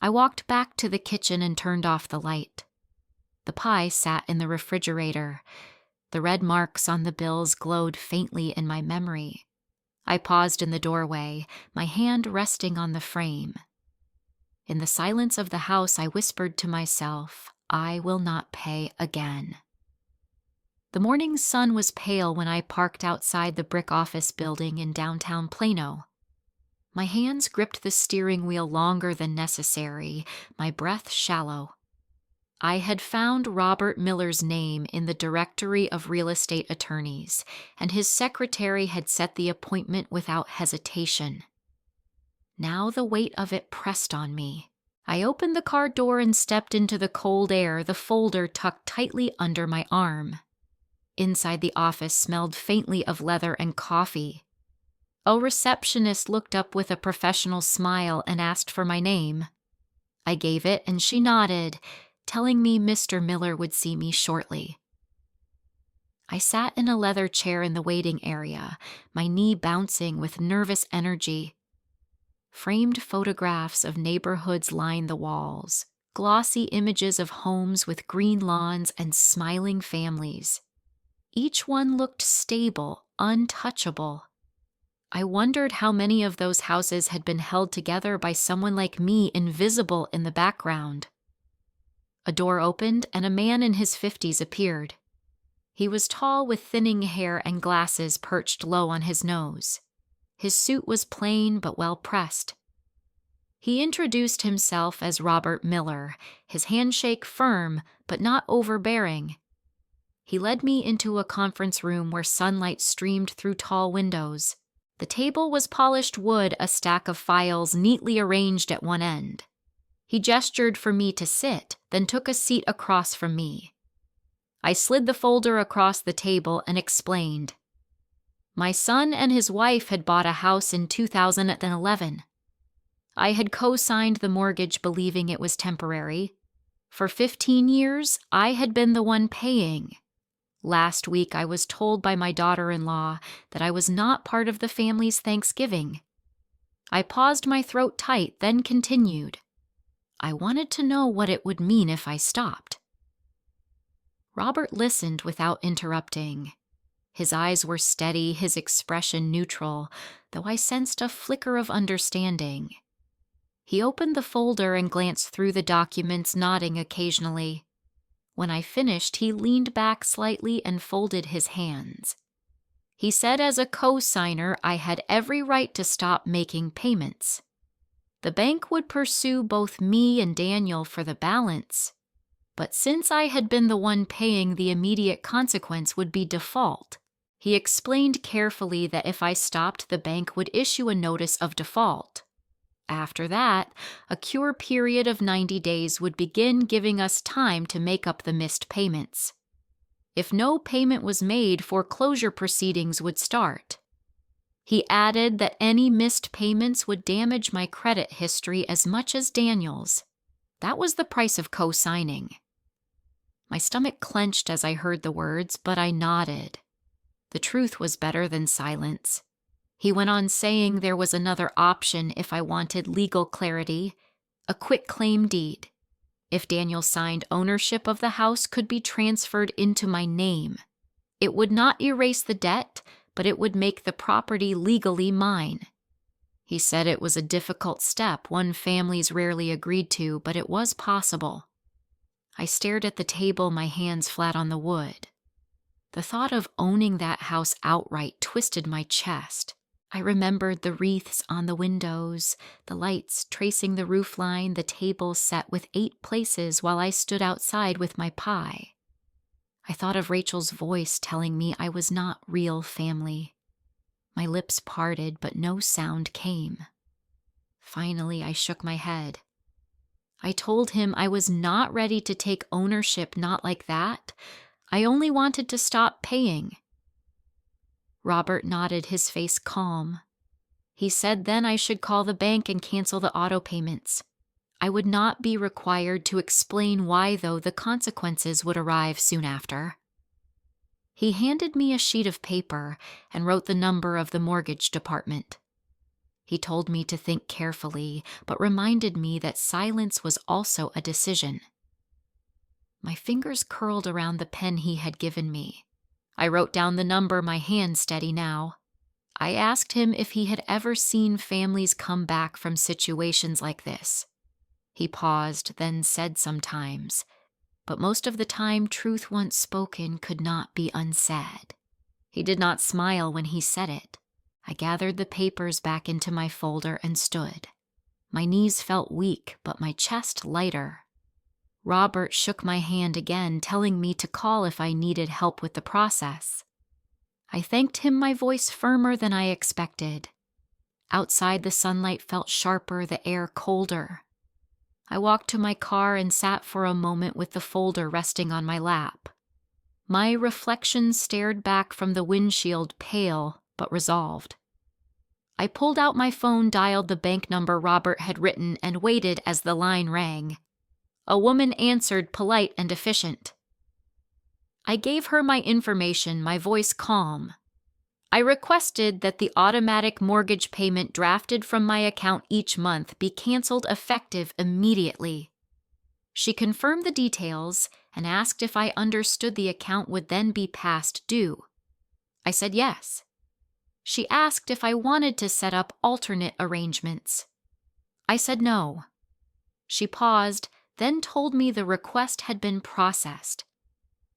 I walked back to the kitchen and turned off the light. The pie sat in the refrigerator. The red marks on the bills glowed faintly in my memory. I paused in the doorway, my hand resting on the frame. In the silence of the house, I whispered to myself, I will not pay again. The morning sun was pale when I parked outside the brick office building in downtown Plano. My hands gripped the steering wheel longer than necessary, my breath shallow. I had found Robert Miller's name in the directory of real estate attorneys, and his secretary had set the appointment without hesitation. Now the weight of it pressed on me. I opened the car door and stepped into the cold air, the folder tucked tightly under my arm. Inside the office smelled faintly of leather and coffee. A receptionist looked up with a professional smile and asked for my name. I gave it and she nodded, telling me Mr. Miller would see me shortly. I sat in a leather chair in the waiting area, my knee bouncing with nervous energy. Framed photographs of neighborhoods lined the walls, glossy images of homes with green lawns and smiling families. Each one looked stable, untouchable. I wondered how many of those houses had been held together by someone like me, invisible in the background. A door opened and a man in his 50s appeared. He was tall with thinning hair and glasses perched low on his nose. His suit was plain but well pressed. He introduced himself as Robert Miller, his handshake firm but not overbearing. He led me into a conference room where sunlight streamed through tall windows. The table was polished wood, a stack of files neatly arranged at one end. He gestured for me to sit, then took a seat across from me. I slid the folder across the table and explained. My son and his wife had bought a house in 2011. I had co-signed the mortgage believing it was temporary. For 15 years, I had been the one paying. Last week, I was told by my daughter-in-law that I was not part of the family's Thanksgiving. I paused, my throat tight, then continued. I wanted to know what it would mean if I stopped. Robert listened without interrupting. His eyes were steady, his expression neutral, though I sensed a flicker of understanding. He opened the folder and glanced through the documents, nodding occasionally. When I finished, he leaned back slightly and folded his hands. He said as a co-signer, I had every right to stop making payments. The bank would pursue both me and Daniel for the balance. But since I had been the one paying, the immediate consequence would be default. He explained carefully that if I stopped, the bank would issue a notice of default. After that, a cure period of 90 days would begin, giving us time to make up the missed payments. If no payment was made, foreclosure proceedings would start. He added that any missed payments would damage my credit history as much as Daniel's. That was the price of co-signing. My stomach clenched as I heard the words, but I nodded. The truth was better than silence. He went on saying there was another option if I wanted legal clarity, a quitclaim deed. If Daniel signed, ownership of the house could be transferred into my name. It would not erase the debt, but it would make the property legally mine. He said it was a difficult step, one families rarely agreed to, but it was possible. I stared at the table, my hands flat on the wood. The thought of owning that house outright twisted my chest. I remembered the wreaths on the windows, the lights tracing the roofline, the table set with 8 places while I stood outside with my pie. I thought of Rachel's voice telling me I was not real family. My lips parted, but no sound came. Finally, I shook my head. I told him I was not ready to take ownership, not like that. I only wanted to stop paying. Robert nodded, his face calm. He said then I should call the bank and cancel the auto payments. I would not be required to explain why, though the consequences would arrive soon after. He handed me a sheet of paper and wrote the number of the mortgage department. He told me to think carefully, but reminded me that silence was also a decision. My fingers curled around the pen he had given me. I wrote down the number, my hand steady now. I asked him if he had ever seen families come back from situations like this. He paused, then said sometimes, but most of the time truth once spoken could not be unsaid. He did not smile when he said it. I gathered the papers back into my folder and stood. My knees felt weak, but my chest lighter. Robert shook my hand again, telling me to call if I needed help with the process. I thanked him, my voice firmer than I expected. Outside, the sunlight felt sharper, the air colder. I walked to my car and sat for a moment with the folder resting on my lap. My reflection stared back from the windshield, pale but resolved. I pulled out my phone, dialed the bank number Robert had written, and waited as the line rang. A woman answered, polite and efficient. I gave her my information, my voice calm. I requested that the automatic mortgage payment drafted from my account each month be canceled effective immediately. She confirmed the details and asked if I understood the account would then be past due. I said yes. She asked if I wanted to set up alternate arrangements. I said no. She paused, then told me the request had been processed.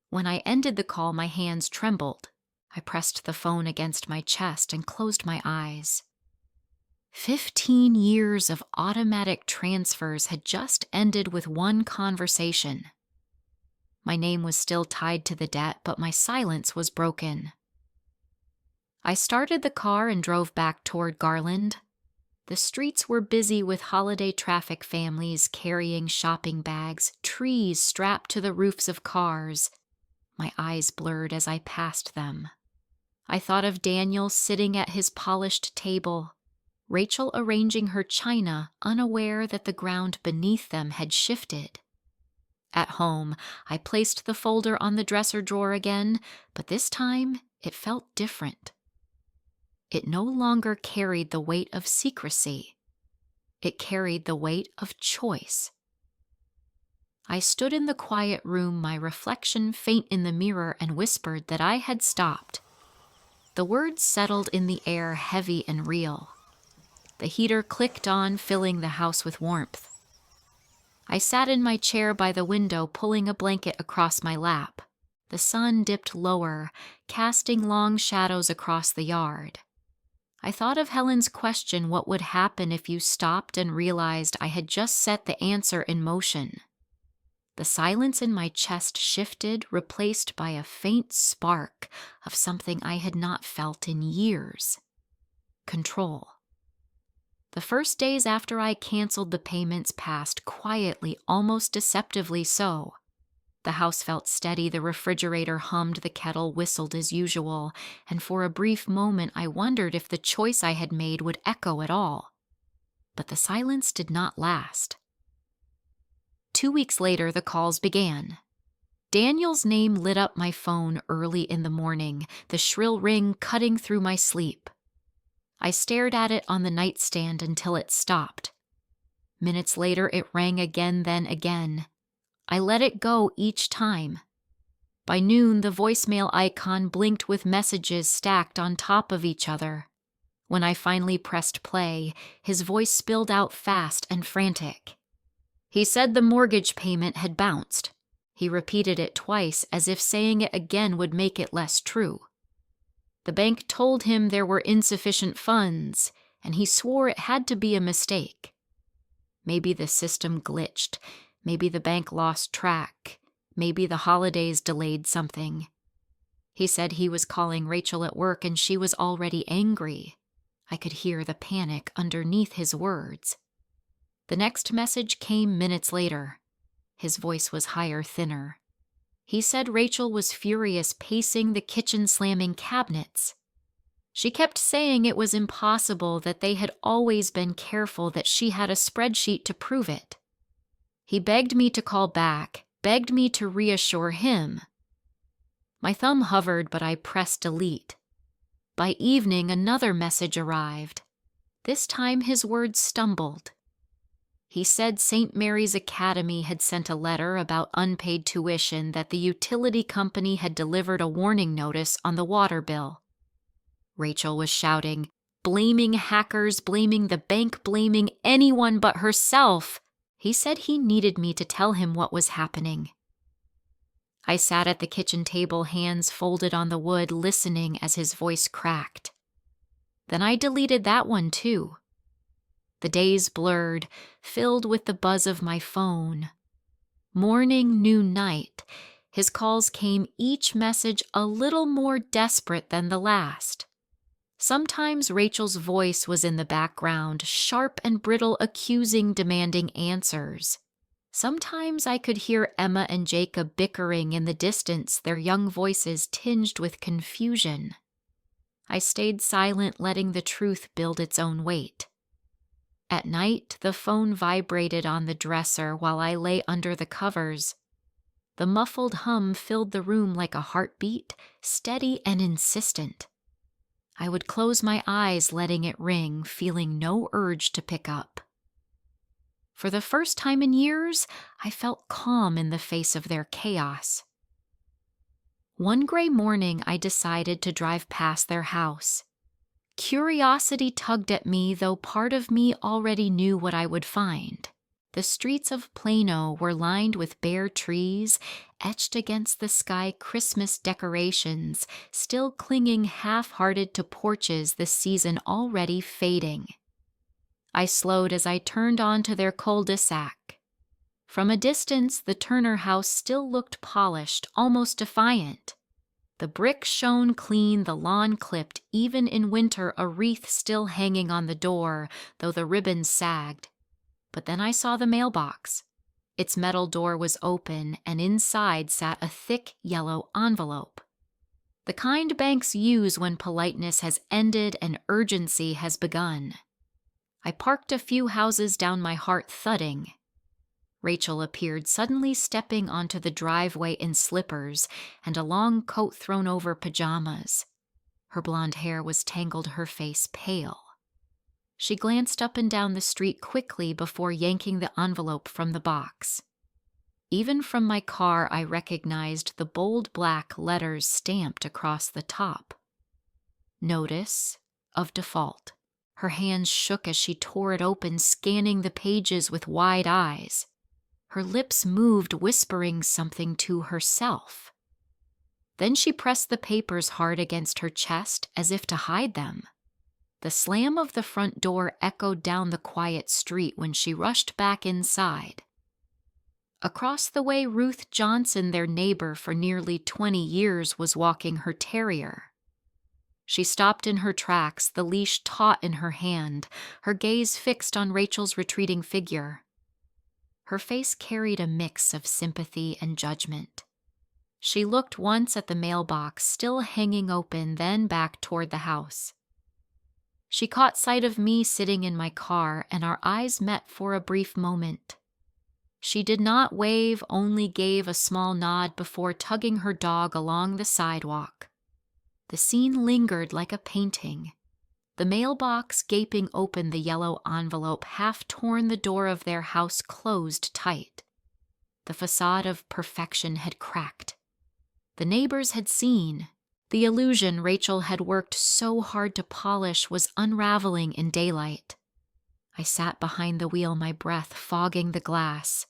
When I ended the call, my hands trembled. I pressed the phone against my chest and closed my eyes. 15 years of automatic transfers had just ended with one conversation. My name was still tied to the debt, but my silence was broken. I started the car and drove back toward Garland. The streets were busy with holiday traffic, families carrying shopping bags, trees strapped to the roofs of cars. My eyes blurred as I passed them. I thought of Daniel sitting at his polished table, Rachel arranging her china, unaware that the ground beneath them had shifted. At home, I placed the folder on the dresser drawer again, but this time it felt different. It no longer carried the weight of secrecy. It carried the weight of choice. I stood in the quiet room, my reflection faint in the mirror, and whispered that I had stopped. The words settled in the air, heavy and real. The heater clicked on, filling the house with warmth. I sat in my chair by the window, pulling a blanket across my lap. The sun dipped lower, casting long shadows across the yard. I thought of Helen's question, what would happen if you stopped, and realized I had just set the answer in motion. The silence in my chest shifted, replaced by a faint spark of something I had not felt in years. Control. The first days after I canceled the payments passed quietly, almost deceptively so. The house felt steady, the refrigerator hummed, the kettle whistled as usual, and for a brief moment I wondered if the choice I had made would echo at all. But the silence did not last. 2 weeks later, the calls began. Daniel's name lit up my phone early in the morning, the shrill ring cutting through my sleep. I stared at it on the nightstand until it stopped. Minutes later, it rang again, then again. I let it go each time. By noon, the voicemail icon blinked with messages stacked on top of each other. When I finally pressed play, his voice spilled out fast and frantic. He said the mortgage payment had bounced. He repeated it twice, as if saying it again would make it less true. The bank told him there were insufficient funds, and he swore it had to be a mistake. Maybe the system glitched. Maybe the bank lost track. Maybe the holidays delayed something. He said he was calling Rachel at work and she was already angry. I could hear the panic underneath his words. The next message came minutes later. His voice was higher, thinner. He said Rachel was furious, pacing the kitchen, slamming cabinets. She kept saying it was impossible, that they had always been careful, that she had a spreadsheet to prove it. He begged me to call back, begged me to reassure him. My thumb hovered, but I pressed delete. By evening, another message arrived. This time his words stumbled. He said St. Mary's Academy had sent a letter about unpaid tuition, that the utility company had delivered a warning notice on the water bill. Rachel was shouting, blaming hackers, blaming the bank, blaming anyone but herself. He said he needed me to tell him what was happening. I sat at the kitchen table, hands folded on the wood, listening as his voice cracked. Then I deleted that one too. The days blurred, filled with the buzz of my phone. Morning, noon, night, his calls came, each message a little more desperate than the last. Sometimes Rachel's voice was in the background, sharp and brittle, accusing, demanding answers. Sometimes I could hear Emma and Jacob bickering in the distance, their young voices tinged with confusion. I stayed silent, letting the truth build its own weight. At night, the phone vibrated on the dresser while I lay under the covers. The muffled hum filled the room like a heartbeat, steady and insistent. I would close my eyes, letting it ring, feeling no urge to pick up. For the first time in years, I felt calm in the face of their chaos. One gray morning, I decided to drive past their house. Curiosity tugged at me, though part of me already knew what I would find. The streets of Plano were lined with bare trees, etched against the sky Christmas decorations, still clinging half-hearted to porches, the season already fading. I slowed as I turned onto their cul-de-sac. From a distance, the Turner house still looked polished, almost defiant. The brick shone clean, the lawn clipped, even in winter, a wreath still hanging on the door, though the ribbons sagged. But then I saw the mailbox. Its metal door was open, and inside sat a thick yellow envelope. The kind banks use when politeness has ended and urgency has begun. I parked a few houses down, my heart thudding. Rachel appeared, suddenly stepping onto the driveway in slippers and a long coat thrown over pajamas. Her blonde hair was tangled, her face pale. She glanced up and down the street quickly before yanking the envelope from the box. Even from my car, I recognized the bold black letters stamped across the top. Notice of default. Her hands shook as she tore it open, scanning the pages with wide eyes. Her lips moved, whispering something to herself. Then she pressed the papers hard against her chest, as if to hide them. The slam of the front door echoed down the quiet street when she rushed back inside. Across the way, Ruth Johnson, their neighbor for nearly 20 years, was walking her terrier. She stopped in her tracks, the leash taut in her hand, her gaze fixed on Rachel's retreating figure. Her face carried a mix of sympathy and judgment. She looked once at the mailbox still hanging open, then back toward the house. She caught sight of me sitting in my car, and our eyes met for a brief moment. She did not wave, only gave a small nod before tugging her dog along the sidewalk. The scene lingered like a painting. The mailbox gaping open, the yellow envelope half torn, the door of their house closed tight. The facade of perfection had cracked. The neighbors had seen. The illusion Rachel had worked so hard to polish was unraveling in daylight. I sat behind the wheel, my breath fogging the glass.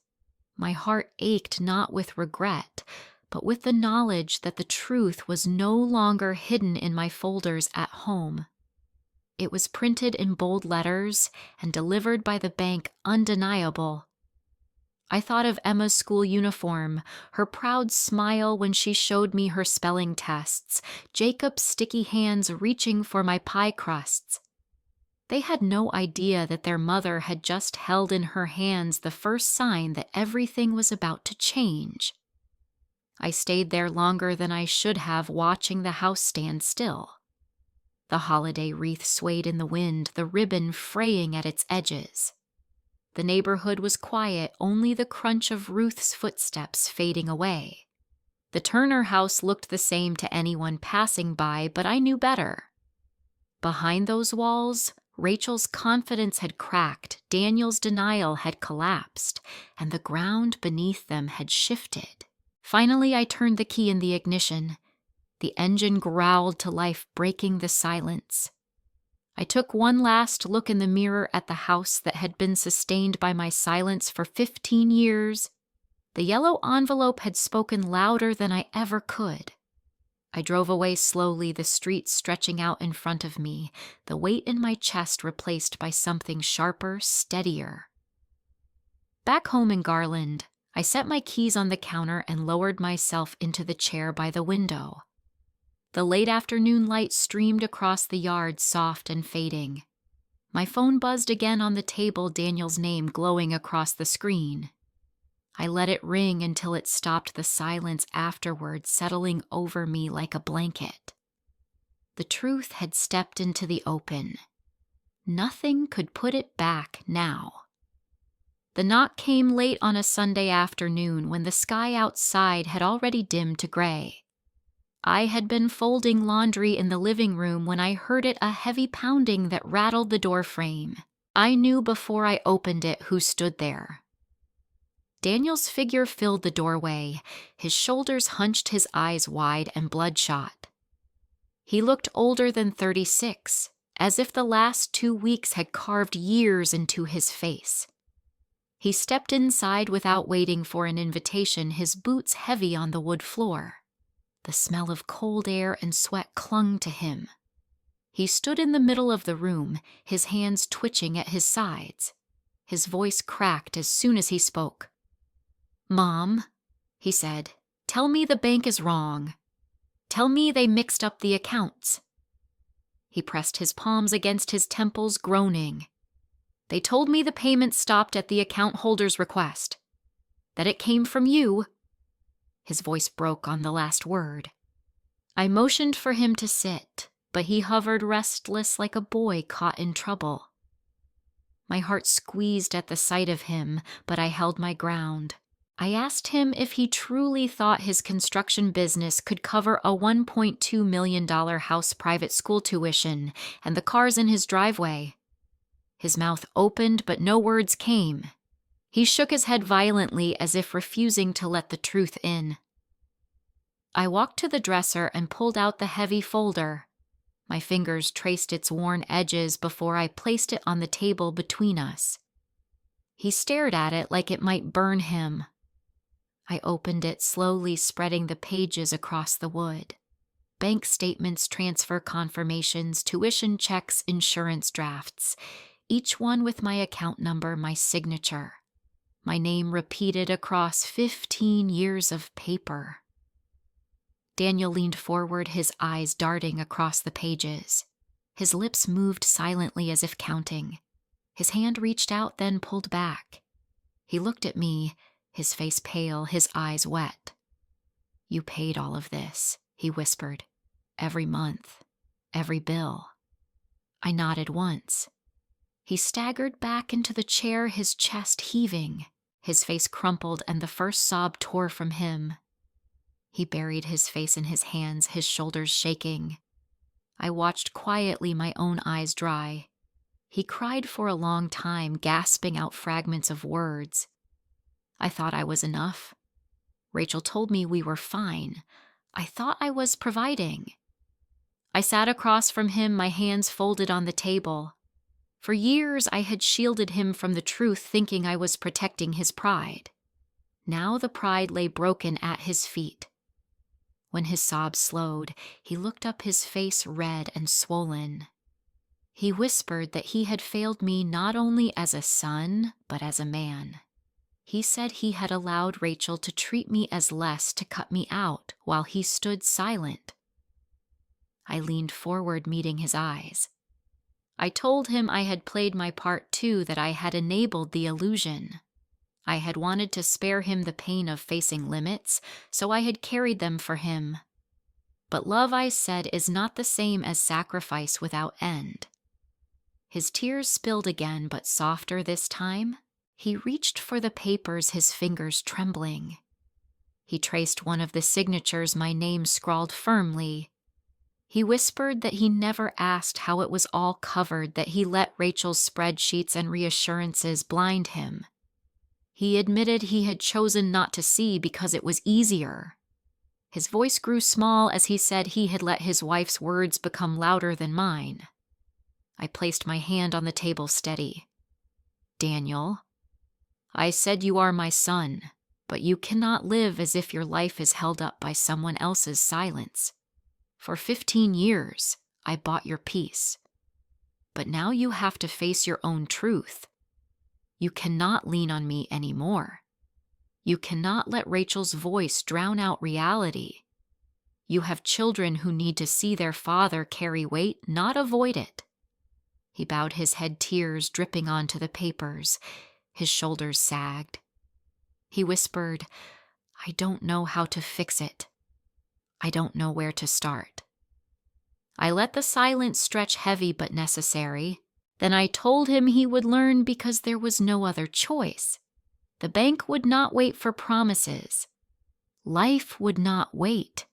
My heart ached not with regret, but with the knowledge that the truth was no longer hidden in my folders at home. It was printed in bold letters and delivered by the bank, undeniable. I thought of Emma's school uniform, her proud smile when she showed me her spelling tests, Jacob's sticky hands reaching for my pie crusts. They had no idea that their mother had just held in her hands the first sign that everything was about to change. I stayed there longer than I should have, watching the house stand still. The holiday wreath swayed in the wind, the ribbon fraying at its edges. The neighborhood was quiet, only the crunch of Ruth's footsteps fading away. The Turner house looked the same to anyone passing by, but I knew better. Behind those walls, Rachel's confidence had cracked, Daniel's denial had collapsed, and the ground beneath them had shifted. Finally, I turned the key in the ignition. The engine growled to life, breaking the silence. I took one last look in the mirror at the house that had been sustained by my silence for 15 years. The yellow envelope had spoken louder than I ever could. I drove away slowly, the street stretching out in front of me, the weight in my chest replaced by something sharper, steadier. Back home in Garland, I set my keys on the counter and lowered myself into the chair by the window. The late afternoon light streamed across the yard, soft and fading. My phone buzzed again on the table, Daniel's name glowing across the screen. I let it ring until it stopped, the silence afterward settling over me like a blanket. The truth had stepped into the open. Nothing could put it back now. The knock came late on a Sunday afternoon when the sky outside had already dimmed to gray. I had been folding laundry in the living room when I heard it, a heavy pounding that rattled the door frame. I knew before I opened it who stood there. Daniel's figure filled the doorway, his shoulders hunched, his eyes wide and bloodshot. He looked older than 36, as if the last 2 weeks had carved years into his face. He stepped inside without waiting for an invitation, his boots heavy on the wood floor. The smell of cold air and sweat clung to him. He stood in the middle of the room, his hands twitching at his sides. His voice cracked as soon as he spoke. "Mom," he said, "tell me the bank is wrong. Tell me they mixed up the accounts." He pressed his palms against his temples, groaning. "They told me the payment stopped at the account holder's request. That it came from you." His voice broke on the last word. I motioned for him to sit, but he hovered restless like a boy caught in trouble. My heart squeezed at the sight of him, but I held my ground. I asked him if he truly thought his construction business could cover a $1.2 million house private school tuition and the cars in his driveway. His mouth opened, but no words came. He shook his head violently as if refusing to let the truth in. I walked to the dresser and pulled out the heavy folder. My fingers traced its worn edges before I placed it on the table between us. He stared at it like it might burn him. I opened it slowly, spreading the pages across the wood. Bank statements, transfer confirmations, tuition checks, insurance drafts, each one with my account number, my signature. My name repeated across 15 years of paper. Daniel leaned forward, his eyes darting across the pages. His lips moved silently as if counting. His hand reached out, then pulled back. He looked at me, his face pale, his eyes wet. "You paid all of this," he whispered. "Every month, every bill." I nodded once. He staggered back into the chair, his chest heaving. His face crumpled and the first sob tore from him. He buried his face in his hands, his shoulders shaking. I watched quietly, my own eyes dry. He cried for a long time, gasping out fragments of words. I thought I was enough. Rachel told me we were fine. I thought I was providing. I sat across from him, my hands folded on the table. For years I had shielded him from the truth, thinking I was protecting his pride. Now the pride lay broken at his feet. When his sobs slowed, he looked up, his face red and swollen. He whispered that he had failed me not only as a son, but as a man. He said he had allowed Rachel to treat me as less, to cut me out, while he stood silent. I leaned forward, meeting his eyes. I told him I had played my part too, that I had enabled the illusion. I had wanted to spare him the pain of facing limits, so I had carried them for him. But love, I said, is not the same as sacrifice without end. His tears spilled again, but softer this time. He reached for the papers, his fingers trembling. He traced one of the signatures, my name scrawled firmly. He whispered that he never asked how it was all covered, that he let Rachel's spreadsheets and reassurances blind him. He admitted he had chosen not to see because it was easier. His voice grew small as he said he had let his wife's words become louder than mine. I placed my hand on the table steady. "Daniel, I said you are my son, but you cannot live as if your life is held up by someone else's silence. For 15 years, I bought your peace. But now you have to face your own truth. You cannot lean on me anymore. You cannot let Rachel's voice drown out reality. You have children who need to see their father carry weight, not avoid it." He bowed his head, tears dripping onto the papers. His shoulders sagged. He whispered, "I don't know how to fix it. I don't know where to start." I let the silence stretch heavy but necessary. Then I told him he would learn because there was no other choice. The bank would not wait for promises. Life would not wait.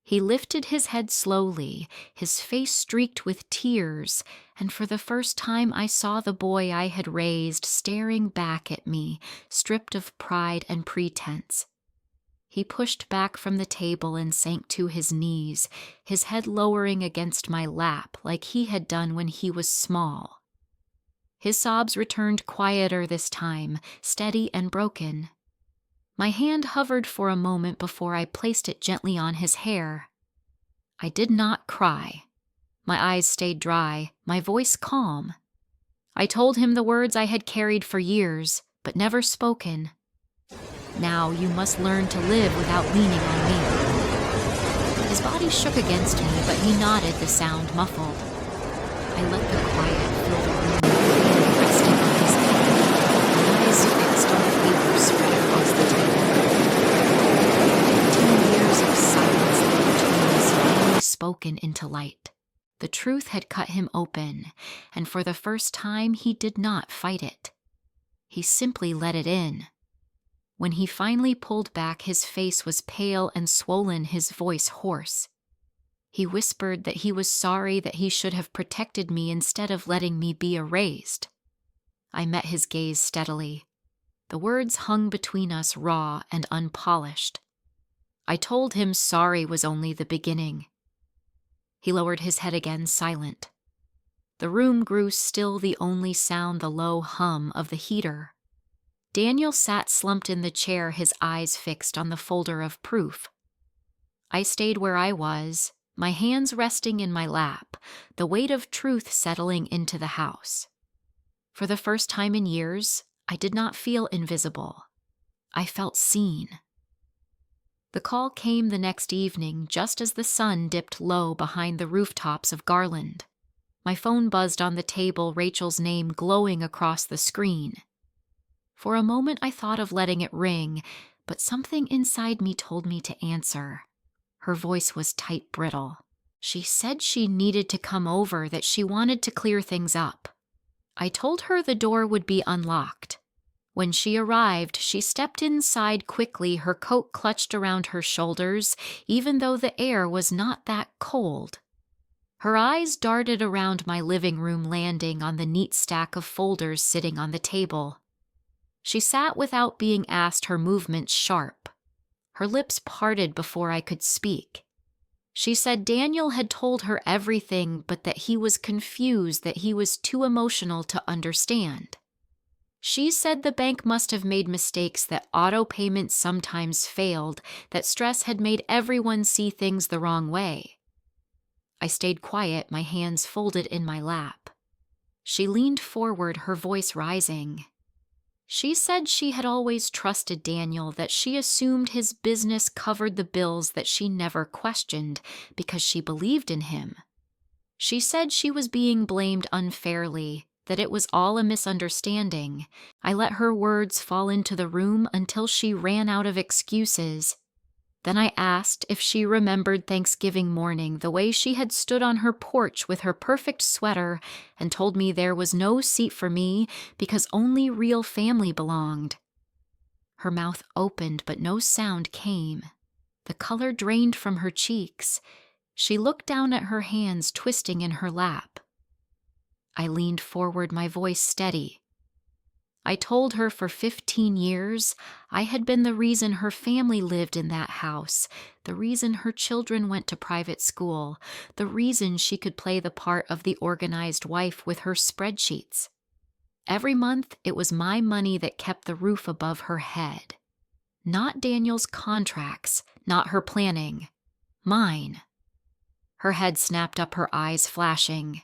He lifted his head slowly, his face streaked with tears, and for the first time I saw the boy I had raised staring back at me, stripped of pride and pretense. He pushed back from the table and sank to his knees, his head lowering against my lap like he had done when he was small. His sobs returned quieter this time, steady and broken. My hand hovered for a moment before I placed it gently on his hair. I did not cry. My eyes stayed dry, my voice calm. I told him the words I had carried for years, but never spoken. "Now you must learn to live without leaning on me." His body shook against me, but he nodded, the sound muffled. I let the quiet fill the room, resting on his head, eyes fixed on the paper spread across the table. 15 years of silence lay between us, finally spoken into light. The truth had cut him open, and for the first time he did not fight it. He simply let it in. When he finally pulled back, his face was pale and swollen, his voice hoarse. He whispered that he was sorry, that he should have protected me instead of letting me be erased. I met his gaze steadily. The words hung between us, raw and unpolished. I told him sorry was only the beginning. He lowered his head again, silent. The room grew still, the only sound the low hum of the heater. Daniel sat slumped in the chair, his eyes fixed on the folder of proof. I stayed where I was, my hands resting in my lap, the weight of truth settling into the house. For the first time in years, I did not feel invisible. I felt seen. The call came the next evening, just as the sun dipped low behind the rooftops of Garland. My phone buzzed on the table, Rachel's name glowing across the screen. For a moment I thought of letting it ring, but something inside me told me to answer. Her voice was tight, brittle. She said she needed to come over, that she wanted to clear things up. I told her the door would be unlocked. When she arrived, she stepped inside quickly, her coat clutched around her shoulders, even though the air was not that cold. Her eyes darted around my living room, landing on the neat stack of folders sitting on the table. She sat without being asked, her movements sharp. Her lips parted before I could speak. She said Daniel had told her everything, but that he was confused, that he was too emotional to understand. She said the bank must have made mistakes, that auto payments sometimes failed, that stress had made everyone see things the wrong way. I stayed quiet, my hands folded in my lap. She leaned forward, her voice rising. She said she had always trusted Daniel, that she assumed his business covered the bills, that she never questioned because she believed in him. She said she was being blamed unfairly, that it was all a misunderstanding. I let her words fall into the room until she ran out of excuses. Then I asked if she remembered Thanksgiving morning, the way she had stood on her porch with her perfect sweater and told me there was no seat for me because only real family belonged. Her mouth opened, but no sound came. The color drained from her cheeks. She looked down at her hands twisting in her lap. I leaned forward, my voice steady. I told her for 15 years I had been the reason her family lived in that house, the reason her children went to private school, the reason she could play the part of the organized wife with her spreadsheets. Every month it was my money that kept the roof above her head. Not Daniel's contracts, not her planning. Mine. Her head snapped up, her eyes flashing.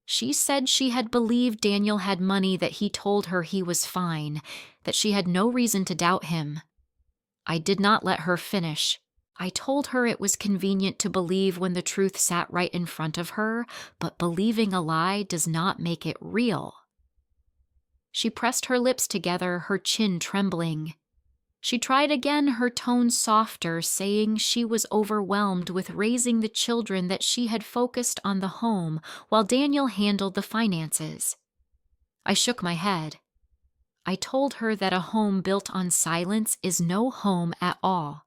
She said she had believed Daniel had money, that he told her he was fine, that she had no reason to doubt him. I did not let her finish. I told her it was convenient to believe when the truth sat right in front of her, but believing a lie does not make it real. She pressed her lips together, her chin trembling. She tried again, her tone softer, saying she was overwhelmed with raising the children, that she had focused on the home while Daniel handled the finances. I shook my head. I told her that a home built on silence is no home at all.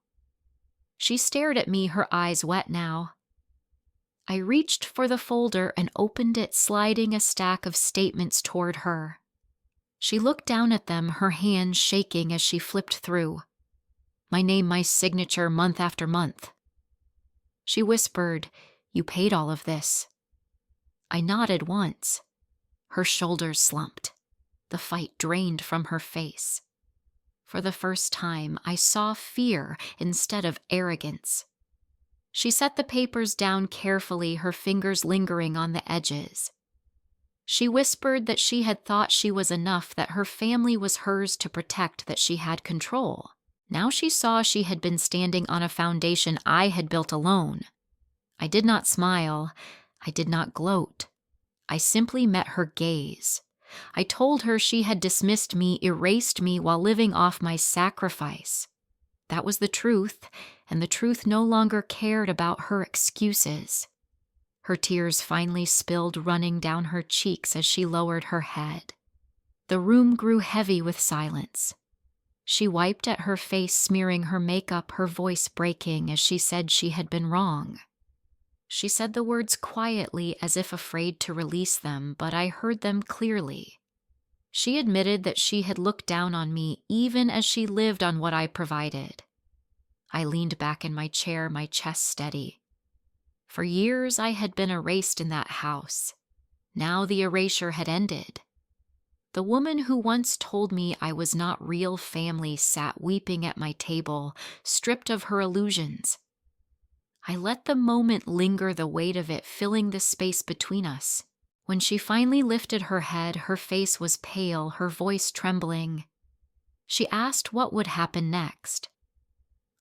She stared at me, her eyes wet now. I reached for the folder and opened it, sliding a stack of statements toward her. She looked down at them, her hands shaking as she flipped through. My name, my signature, month after month. She whispered, "You paid all of this." I nodded once. Her shoulders slumped. The fight drained from her face. For the first time, I saw fear instead of arrogance. She set the papers down carefully, her fingers lingering on the edges. She whispered that she had thought she was enough, that her family was hers to protect, that she had control. Now she saw she had been standing on a foundation I had built alone. I did not smile. I did not gloat. I simply met her gaze. I told her she had dismissed me, erased me while living off my sacrifice. That was the truth, and the truth no longer cared about her excuses. Her tears finally spilled, running down her cheeks as she lowered her head. The room grew heavy with silence. She wiped at her face, smearing her makeup, her voice breaking as she said she had been wrong. She said the words quietly, as if afraid to release them, but I heard them clearly. She admitted that she had looked down on me even as she lived on what I provided. I leaned back in my chair, my chest steady. For years I had been erased in that house. Now the erasure had ended. The woman who once told me I was not real family sat weeping at my table, stripped of her illusions. I let the moment linger, the weight of it filling the space between us. When she finally lifted her head, her face was pale, her voice trembling. She asked what would happen next.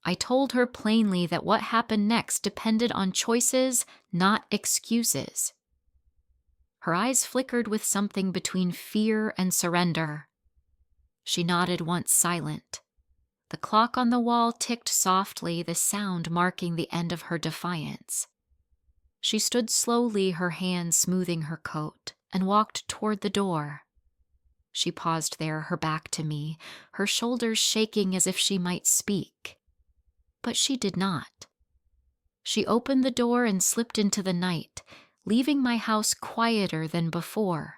I told her plainly that what happened next depended on choices, not excuses. Her eyes flickered with something between fear and surrender. She nodded once, silent. The clock on the wall ticked softly, the sound marking the end of her defiance. She stood slowly, her hand smoothing her coat, and walked toward the door. She paused there, her back to me, her shoulders shaking as if she might speak. But she did not. She opened the door and slipped into the night, leaving my house quieter than before.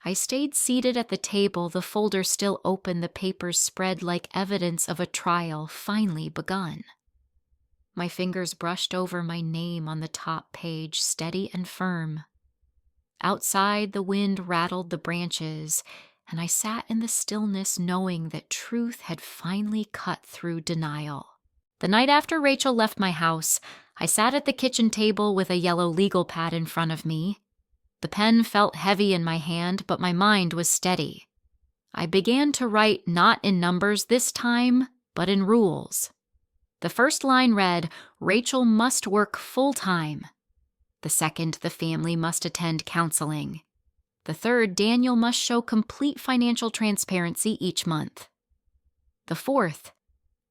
I stayed seated at the table, the folder still open, the papers spread like evidence of a trial finally begun. My fingers brushed over my name on the top page, steady and firm. Outside, the wind rattled the branches, and I sat in the stillness knowing that truth had finally cut through denial. The night after Rachel left my house, I sat at the kitchen table with a yellow legal pad in front of me. The pen felt heavy in my hand, but my mind was steady. I began to write not in numbers this time, but in rules. The first line read, "Rachel must work full-time." The second, the family must attend counseling. The third, Daniel must show complete financial transparency each month. The fourth,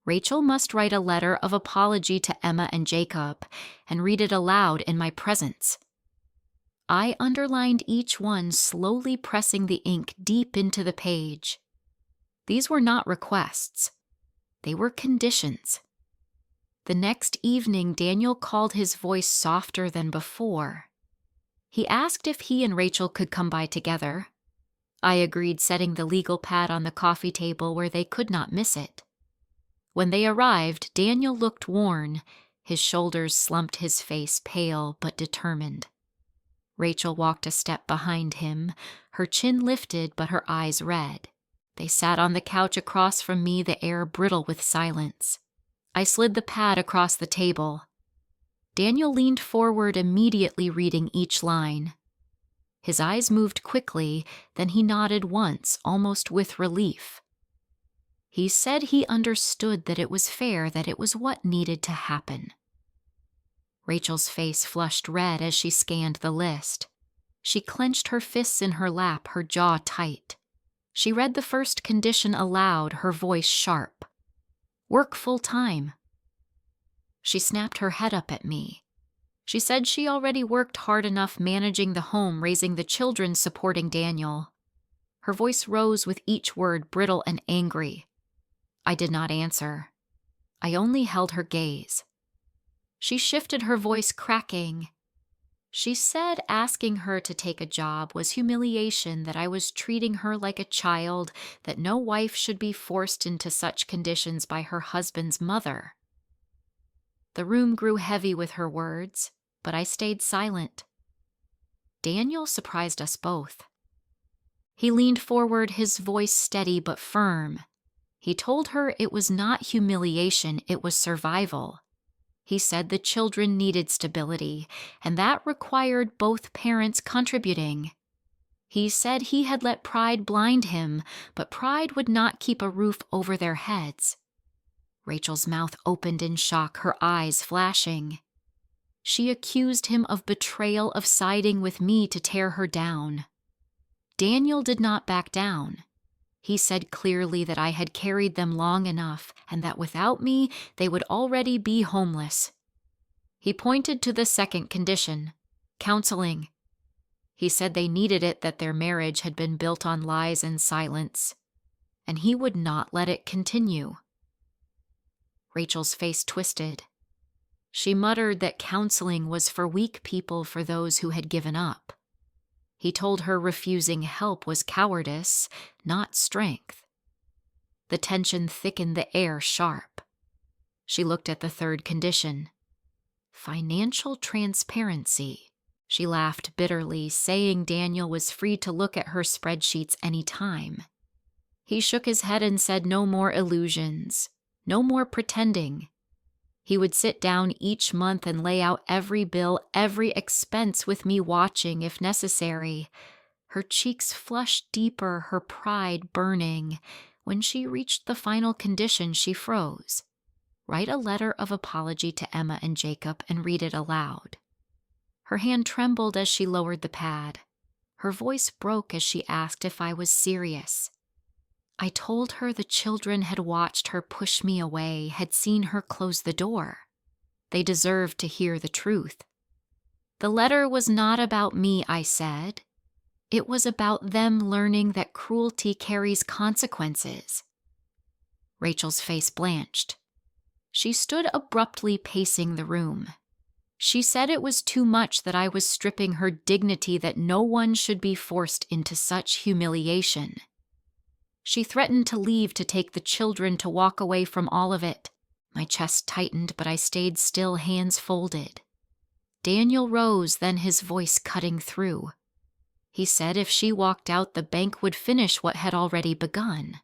Rachel must write a letter of apology to Emma and Jacob and read it aloud in my presence. I underlined each one, slowly pressing the ink deep into the page. These were not requests. They were conditions. The next evening, Daniel called, his voice softer than before. He asked if he and Rachel could come by together. I agreed, setting the legal pad on the coffee table where they could not miss it. When they arrived, Daniel looked worn, his shoulders slumped, his face pale but determined. Rachel walked a step behind him, her chin lifted but her eyes red. They sat on the couch across from me, the air brittle with silence. I slid the pad across the table. Daniel leaned forward, immediately reading each line. His eyes moved quickly, then he nodded once, almost with relief. He said he understood, that it was fair, that it was what needed to happen. Rachel's face flushed red as she scanned the list. She clenched her fists in her lap, her jaw tight. She read the first condition aloud, her voice sharp. Work full-time. She snapped her head up at me. She said she already worked hard enough managing the home, raising the children, supporting Daniel. Her voice rose with each word, brittle and angry. I did not answer. I only held her gaze. She shifted, her voice cracking. She said asking her to take a job was humiliation, that I was treating her like a child, that no wife should be forced into such conditions by her husband's mother. The room grew heavy with her words, but I stayed silent. Daniel surprised us both. He leaned forward, his voice steady but firm. He told her it was not humiliation, it was survival. He said the children needed stability, and that required both parents contributing. He said he had let pride blind him, but pride would not keep a roof over their heads. Rachel's mouth opened in shock, her eyes flashing. She accused him of betrayal, of siding with me to tear her down. Daniel did not back down. He said clearly that I had carried them long enough, and that without me, they would already be homeless. He pointed to the second condition, counseling. He said they needed it, that their marriage had been built on lies and silence, and he would not let it continue. Rachel's face twisted. She muttered that counseling was for weak people, for those who had given up. He told her refusing help was cowardice, not strength. The tension thickened, the air sharp. She looked at the third condition. Financial transparency. She laughed bitterly, saying Daniel was free to look at her spreadsheets any time. He shook his head and said no more illusions, no more pretending. He would sit down each month and lay out every bill, every expense, with me watching if necessary. Her cheeks flushed deeper, her pride burning. When she reached the final condition, she froze. Write a letter of apology to Emma and Jacob and read it aloud. Her hand trembled as she lowered the pad. Her voice broke as she asked if I was serious. I told her the children had watched her push me away, had seen her close the door. They deserved to hear the truth. The letter was not about me, I said. It was about them learning that cruelty carries consequences. Rachel's face blanched. She stood abruptly pacing the room. She said it was too much, that I was stripping her dignity, that no one should be forced into such humiliation. She threatened to leave, to take the children, to walk away from all of it. My chest tightened, but I stayed still, hands folded. Daniel rose, then his voice cutting through. He said if she walked out, the bank would finish what had already begun.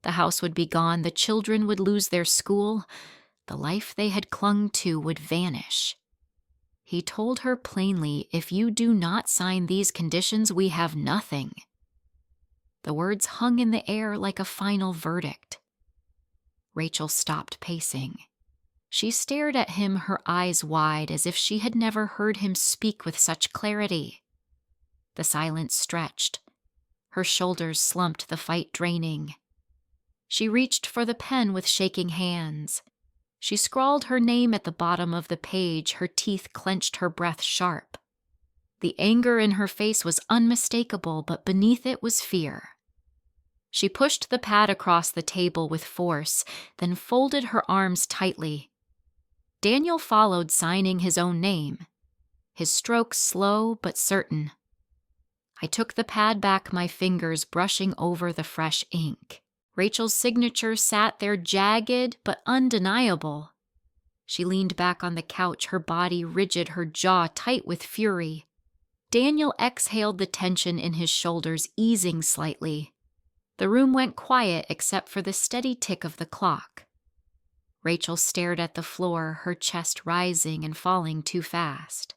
The house would be gone, the children would lose their school, the life they had clung to would vanish. He told her plainly, if you do not sign these conditions, we have nothing. The words hung in the air like a final verdict. Rachel stopped pacing. She stared at him, her eyes wide, as if she had never heard him speak with such clarity. The silence stretched. Her shoulders slumped, the fight draining. She reached for the pen with shaking hands. She scrawled her name at the bottom of the page, her teeth clenched, her breath sharp. The anger in her face was unmistakable, but beneath it was fear. She pushed the pad across the table with force, then folded her arms tightly. Daniel followed, signing his own name, his strokes slow but certain. I took the pad back, my fingers brushing over the fresh ink. Rachel's signature sat there, jagged but undeniable. She leaned back on the couch, her body rigid, her jaw tight with fury. Daniel exhaled the tension in his shoulders, easing slightly. The room went quiet except for the steady tick of the clock. Rachel stared at the floor, her chest rising and falling too fast.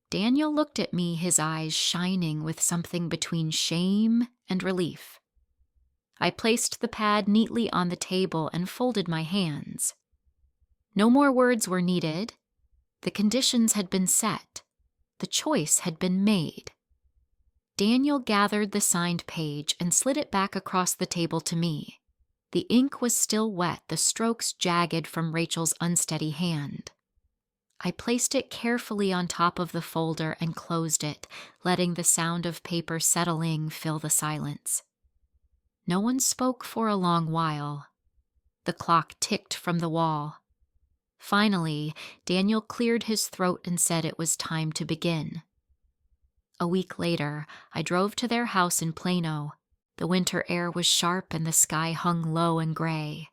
Daniel looked at me, his eyes shining with something between shame and relief. I placed the pad neatly on the table and folded my hands. No more words were needed. The conditions had been set. The choice had been made. Daniel gathered the signed page and slid it back across the table to me. The ink was still wet, the strokes jagged from Rachel's unsteady hand. I placed it carefully on top of the folder and closed it, letting the sound of paper settling fill the silence. No one spoke for a long while. The clock ticked from the wall. Finally, Daniel cleared his throat and said it was time to begin. A week later, I drove to their house in Plano. The winter air was sharp and the sky hung low and gray.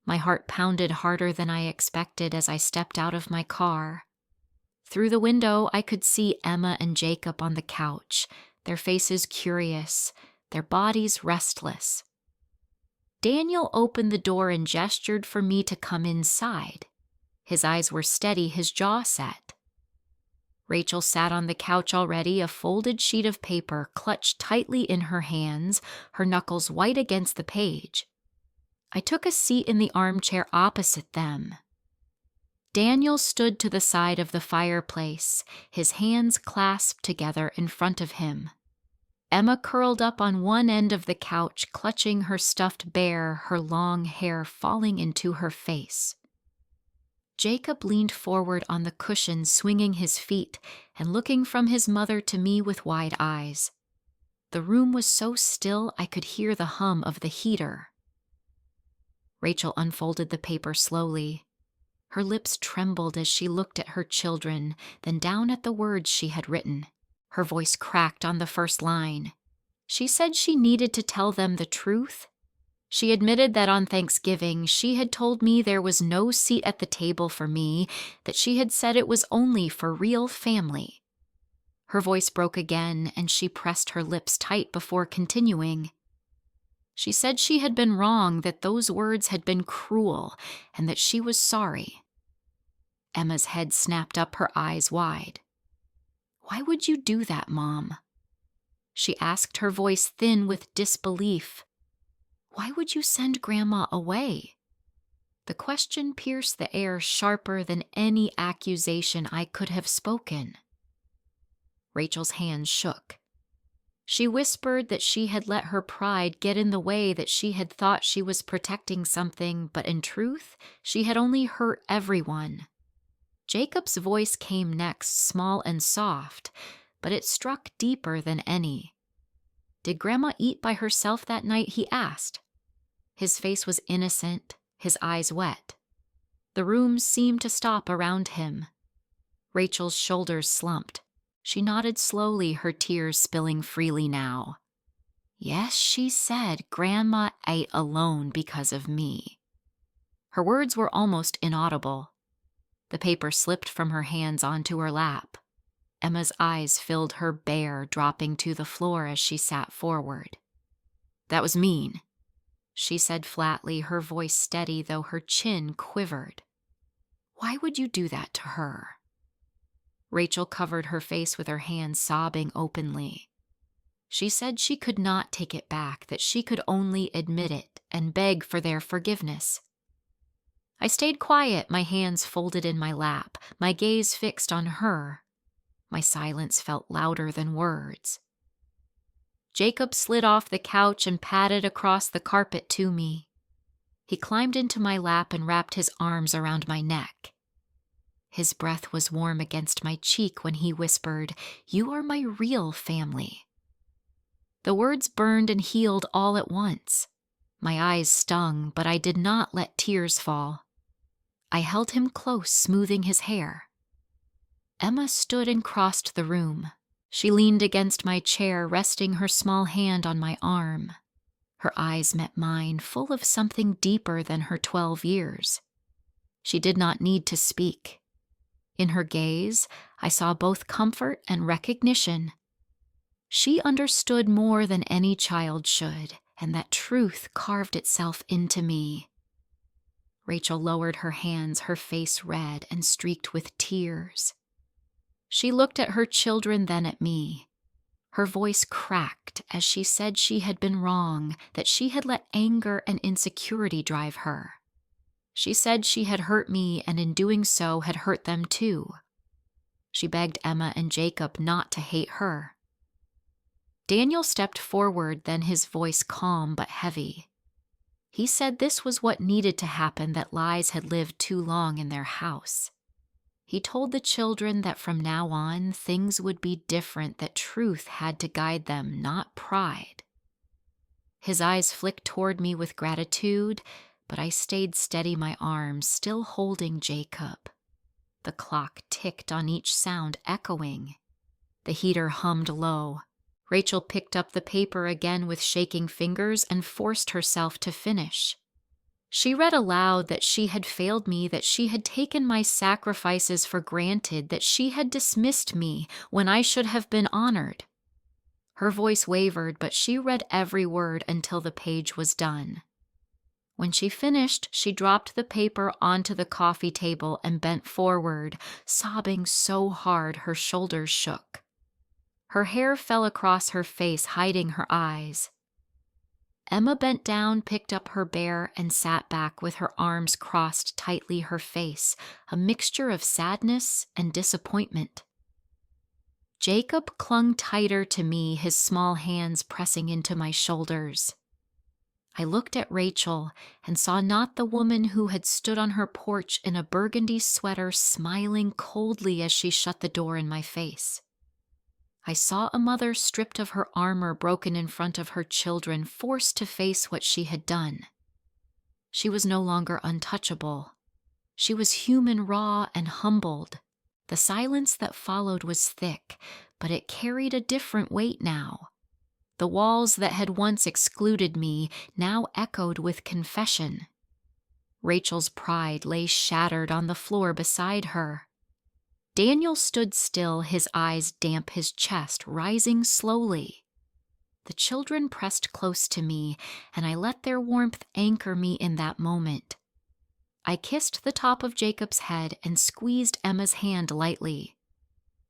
My heart pounded harder than I expected as I stepped out of my car. Through the window, I could see Emma and Jacob on the couch, their faces curious, their bodies restless. Daniel opened the door and gestured for me to come inside. His eyes were steady, his jaw set. Rachel sat on the couch already, a folded sheet of paper clutched tightly in her hands, her knuckles white against the page. I took a seat in the armchair opposite them. Daniel stood to the side of the fireplace, his hands clasped together in front of him. Emma curled up on one end of the couch, clutching her stuffed bear, her long hair falling into her face. Jacob leaned forward on the cushion, swinging his feet and looking from his mother to me with wide eyes. The room was so still I could hear the hum of the heater. Rachel unfolded the paper slowly. Her lips trembled as she looked at her children, then down at the words she had written. Her voice cracked on the first line. She said she needed to tell them the truth. She admitted that on Thanksgiving she had told me there was no seat at the table for me, that she had said it was only for real family. Her voice broke again, and she pressed her lips tight before continuing. She said she had been wrong, that those words had been cruel, and that she was sorry. Emma's head snapped up, her eyes wide. "Why would you do that, Mom?" She asked, her voice thin with disbelief. "Why would you send Grandma away?" The question pierced the air sharper than any accusation I could have spoken. Rachel's hands shook. She whispered that she had let her pride get in the way, that she had thought she was protecting something, but in truth, she had only hurt everyone. Jacob's voice came next, small and soft, but it struck deeper than any. "Did Grandma eat by herself that night?" he asked. His face was innocent, his eyes wet. The room seemed to stop around him. Rachel's shoulders slumped. She nodded slowly, her tears spilling freely now. "Yes," she said, "Grandma ate alone because of me." Her words were almost inaudible. The paper slipped from her hands onto her lap. Emma's eyes filled her bare, dropping to the floor as she sat forward. "That was mean," she said flatly, her voice steady though her chin quivered. "Why would you do that to her?" Rachel covered her face with her hands, sobbing openly. She said she could not take it back, that she could only admit it and beg for their forgiveness. I stayed quiet, my hands folded in my lap, my gaze fixed on her. My silence felt louder than words. Jacob slid off the couch and padded across the carpet to me. He climbed into my lap and wrapped his arms around my neck. His breath was warm against my cheek when he whispered, "You are my real family." The words burned and healed all at once. My eyes stung, but I did not let tears fall. I held him close, smoothing his hair. Emma stood and crossed the room. She leaned against my chair, resting her small hand on my arm. Her eyes met mine, full of something deeper than her 12 years. She did not need to speak. In her gaze, I saw both comfort and recognition. She understood more than any child should, and that truth carved itself into me. Rachel lowered her hands, her face red and streaked with tears. She looked at her children, then at me. Her voice cracked as she said she had been wrong, that she had let anger and insecurity drive her. She said she had hurt me and in doing so had hurt them too. She begged Emma and Jacob not to hate her. Daniel stepped forward, then his voice calm but heavy. He said this was what needed to happen, that lies had lived too long in their house. He told the children that from now on things would be different, that truth had to guide them, not pride. His eyes flicked toward me with gratitude, but I stayed steady, my arms still holding Jacob. The clock ticked on each sound, echoing. The heater hummed low. Rachel picked up the paper again with shaking fingers and forced herself to finish. She read aloud that she had failed me, that she had taken my sacrifices for granted, that she had dismissed me when I should have been honored. Her voice wavered, but she read every word until the page was done. When she finished, she dropped the paper onto the coffee table and bent forward, sobbing so hard her shoulders shook. Her hair fell across her face, hiding her eyes. Emma bent down, picked up her bear, and sat back with her arms crossed tightly, her face a mixture of sadness and disappointment. Jacob clung tighter to me, his small hands pressing into my shoulders. I looked at Rachel and saw not the woman who had stood on her porch in a burgundy sweater, smiling coldly as she shut the door in my face. I saw a mother stripped of her armor, broken in front of her children, forced to face what she had done. She was no longer untouchable. She was human, raw, and humbled. The silence that followed was thick, but it carried a different weight now. The walls that had once excluded me now echoed with confession. Rachel's pride lay shattered on the floor beside her. Daniel stood still, his eyes damp, his chest rising slowly. The children pressed close to me, and I let their warmth anchor me in that moment. I kissed the top of Jacob's head and squeezed Emma's hand lightly.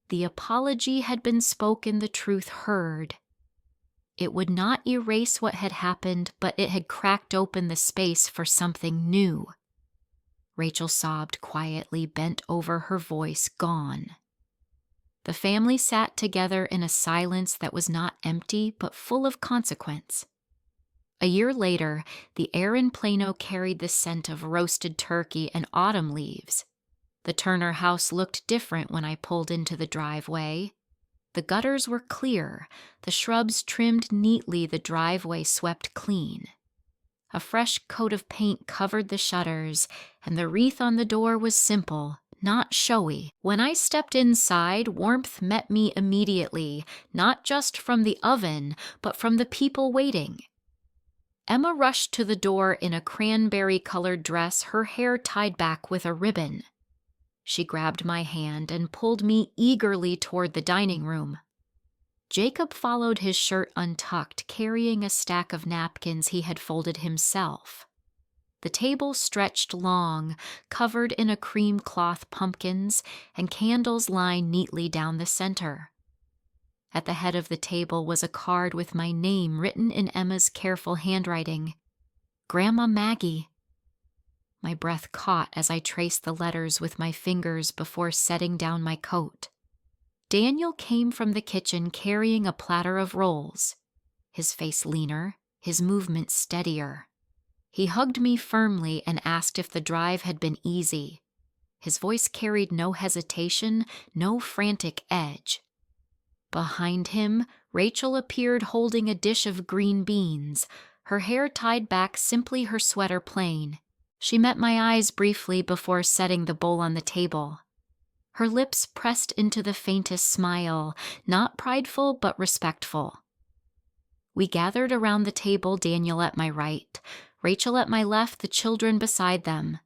The apology had been spoken, the truth heard. It would not erase what had happened, but it had cracked open the space for something new. Rachel sobbed quietly, bent over, her voice gone. The family sat together in a silence that was not empty but full of consequence. A year later, the air in Plano carried the scent of roasted turkey and autumn leaves. The Turner house looked different when I pulled into the driveway. The gutters were clear, the shrubs trimmed neatly, the driveway swept clean. A fresh coat of paint covered the shutters, and the wreath on the door was simple, not showy. When I stepped inside, warmth met me immediately, not just from the oven, but from the people waiting. Emma rushed to the door in a cranberry-colored dress, her hair tied back with a ribbon. She grabbed my hand and pulled me eagerly toward the dining room. Jacob followed, his shirt untucked, carrying a stack of napkins he had folded himself. The table stretched long, covered in a cream cloth pumpkins, and candles lined neatly down the center. At the head of the table was a card with my name written in Emma's careful handwriting. Grandma Maggie. My breath caught as I traced the letters with my fingers before setting down my coat. Daniel came from the kitchen carrying a platter of rolls, his face leaner, his movements steadier. He hugged me firmly and asked if the drive had been easy. His voice carried no hesitation, no frantic edge. Behind him, Rachel appeared holding a dish of green beans, her hair tied back, simply, her sweater plain. She met my eyes briefly before setting the bowl on the table. Her lips pressed into the faintest smile, not prideful but respectful. We gathered around the table, Daniel at my right, Rachel at my left, the children beside them.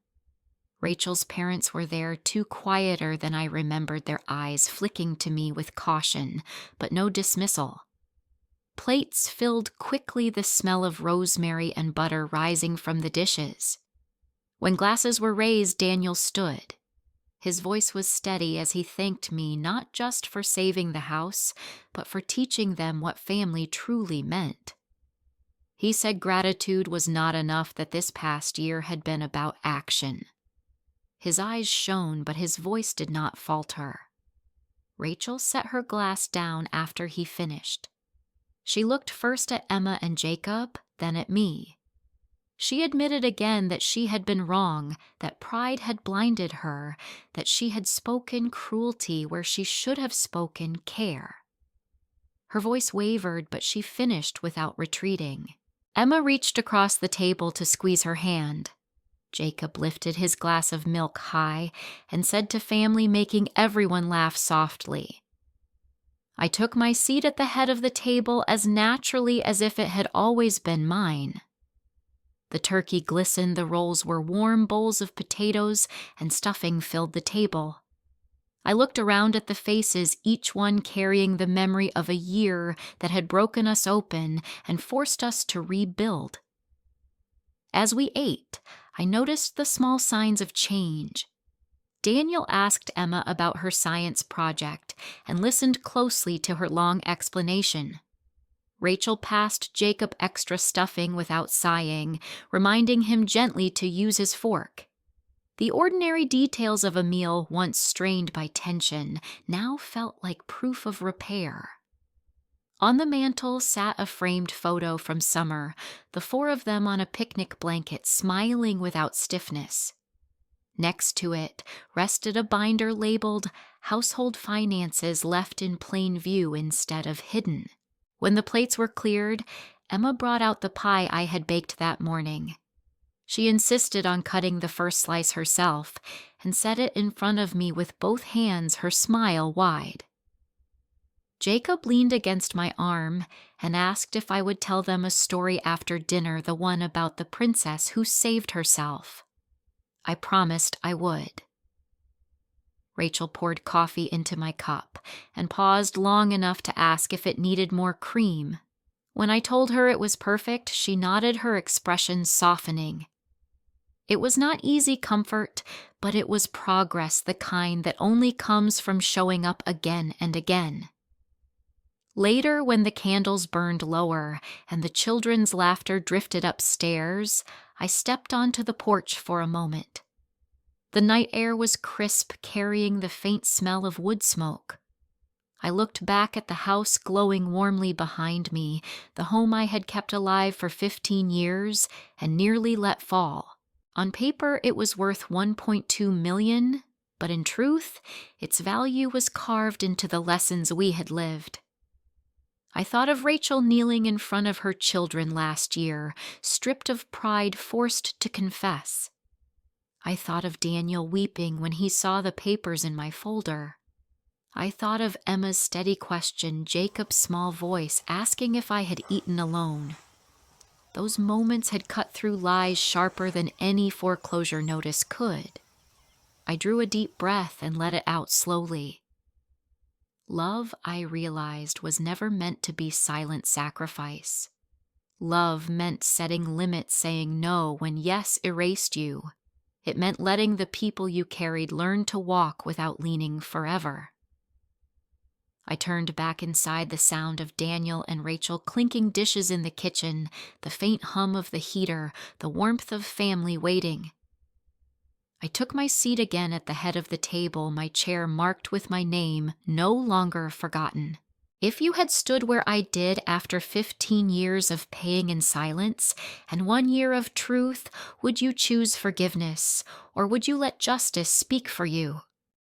Rachel's parents were there, too quieter than I remembered, their eyes flicking to me with caution, but no dismissal. Plates filled quickly, the smell of rosemary and butter rising from the dishes. When glasses were raised, Daniel stood. His voice was steady as he thanked me not just for saving the house, but for teaching them what family truly meant. He said gratitude was not enough, that this past year had been about action. His eyes shone, but his voice did not falter. Rachel set her glass down after he finished. She looked first at Emma and Jacob, then at me. She admitted again that she had been wrong, that pride had blinded her, that she had spoken cruelty where she should have spoken care. Her voice wavered, but she finished without retreating. Emma reached across the table to squeeze her hand. Jacob lifted his glass of milk high and said to family, making everyone laugh softly. I took my seat at the head of the table as naturally as if it had always been mine. The turkey glistened, the rolls were warm, bowls of potatoes and stuffing filled the table. I looked around at the faces, each one carrying the memory of a year that had broken us open and forced us to rebuild. As we ate, I noticed the small signs of change. Daniel asked Emma about her science project and listened closely to her long explanation. Rachel passed Jacob extra stuffing without sighing, reminding him gently to use his fork. The ordinary details of a meal, once strained by tension, now felt like proof of repair. On the mantel sat a framed photo from summer, the four of them on a picnic blanket, smiling without stiffness. Next to it rested a binder labeled Household Finances, left in plain view instead of hidden. When the plates were cleared, Emma brought out the pie I had baked that morning. She insisted on cutting the first slice herself and set it in front of me with both hands, her smile wide. Jacob leaned against my arm and asked if I would tell them a story after dinner, the one about the princess who saved herself. I promised I would. Rachel poured coffee into my cup and paused long enough to ask if it needed more cream. When I told her it was perfect, she nodded, her expression softening. It was not easy comfort, but it was progress, the kind that only comes from showing up again and again. Later, when the candles burned lower and the children's laughter drifted upstairs, I stepped onto the porch for a moment. The night air was crisp, carrying the faint smell of wood smoke. I looked back at the house glowing warmly behind me, the home I had kept alive for 15 years and nearly let fall. On paper, it was worth $1.2 million, but in truth, its value was carved into the lessons we had lived. I thought of Rachel kneeling in front of her children last year, stripped of pride, forced to confess. I thought of Daniel weeping when he saw the papers in my folder. I thought of Emma's steady question, Jacob's small voice asking if I had eaten alone. Those moments had cut through lies sharper than any foreclosure notice could. I drew a deep breath and let it out slowly. Love, I realized, was never meant to be silent sacrifice. Love meant setting limits, saying no when yes erased you. It meant letting the people you carried learn to walk without leaning forever. I turned back inside, the sound of Daniel and Rachel clinking dishes in the kitchen, the faint hum of the heater, the warmth of family waiting. I took my seat again at the head of the table, my chair marked with my name, no longer forgotten. If you had stood where I did after 15 years of paying in silence and 1 year of truth, would you choose forgiveness, or would you let justice speak for you?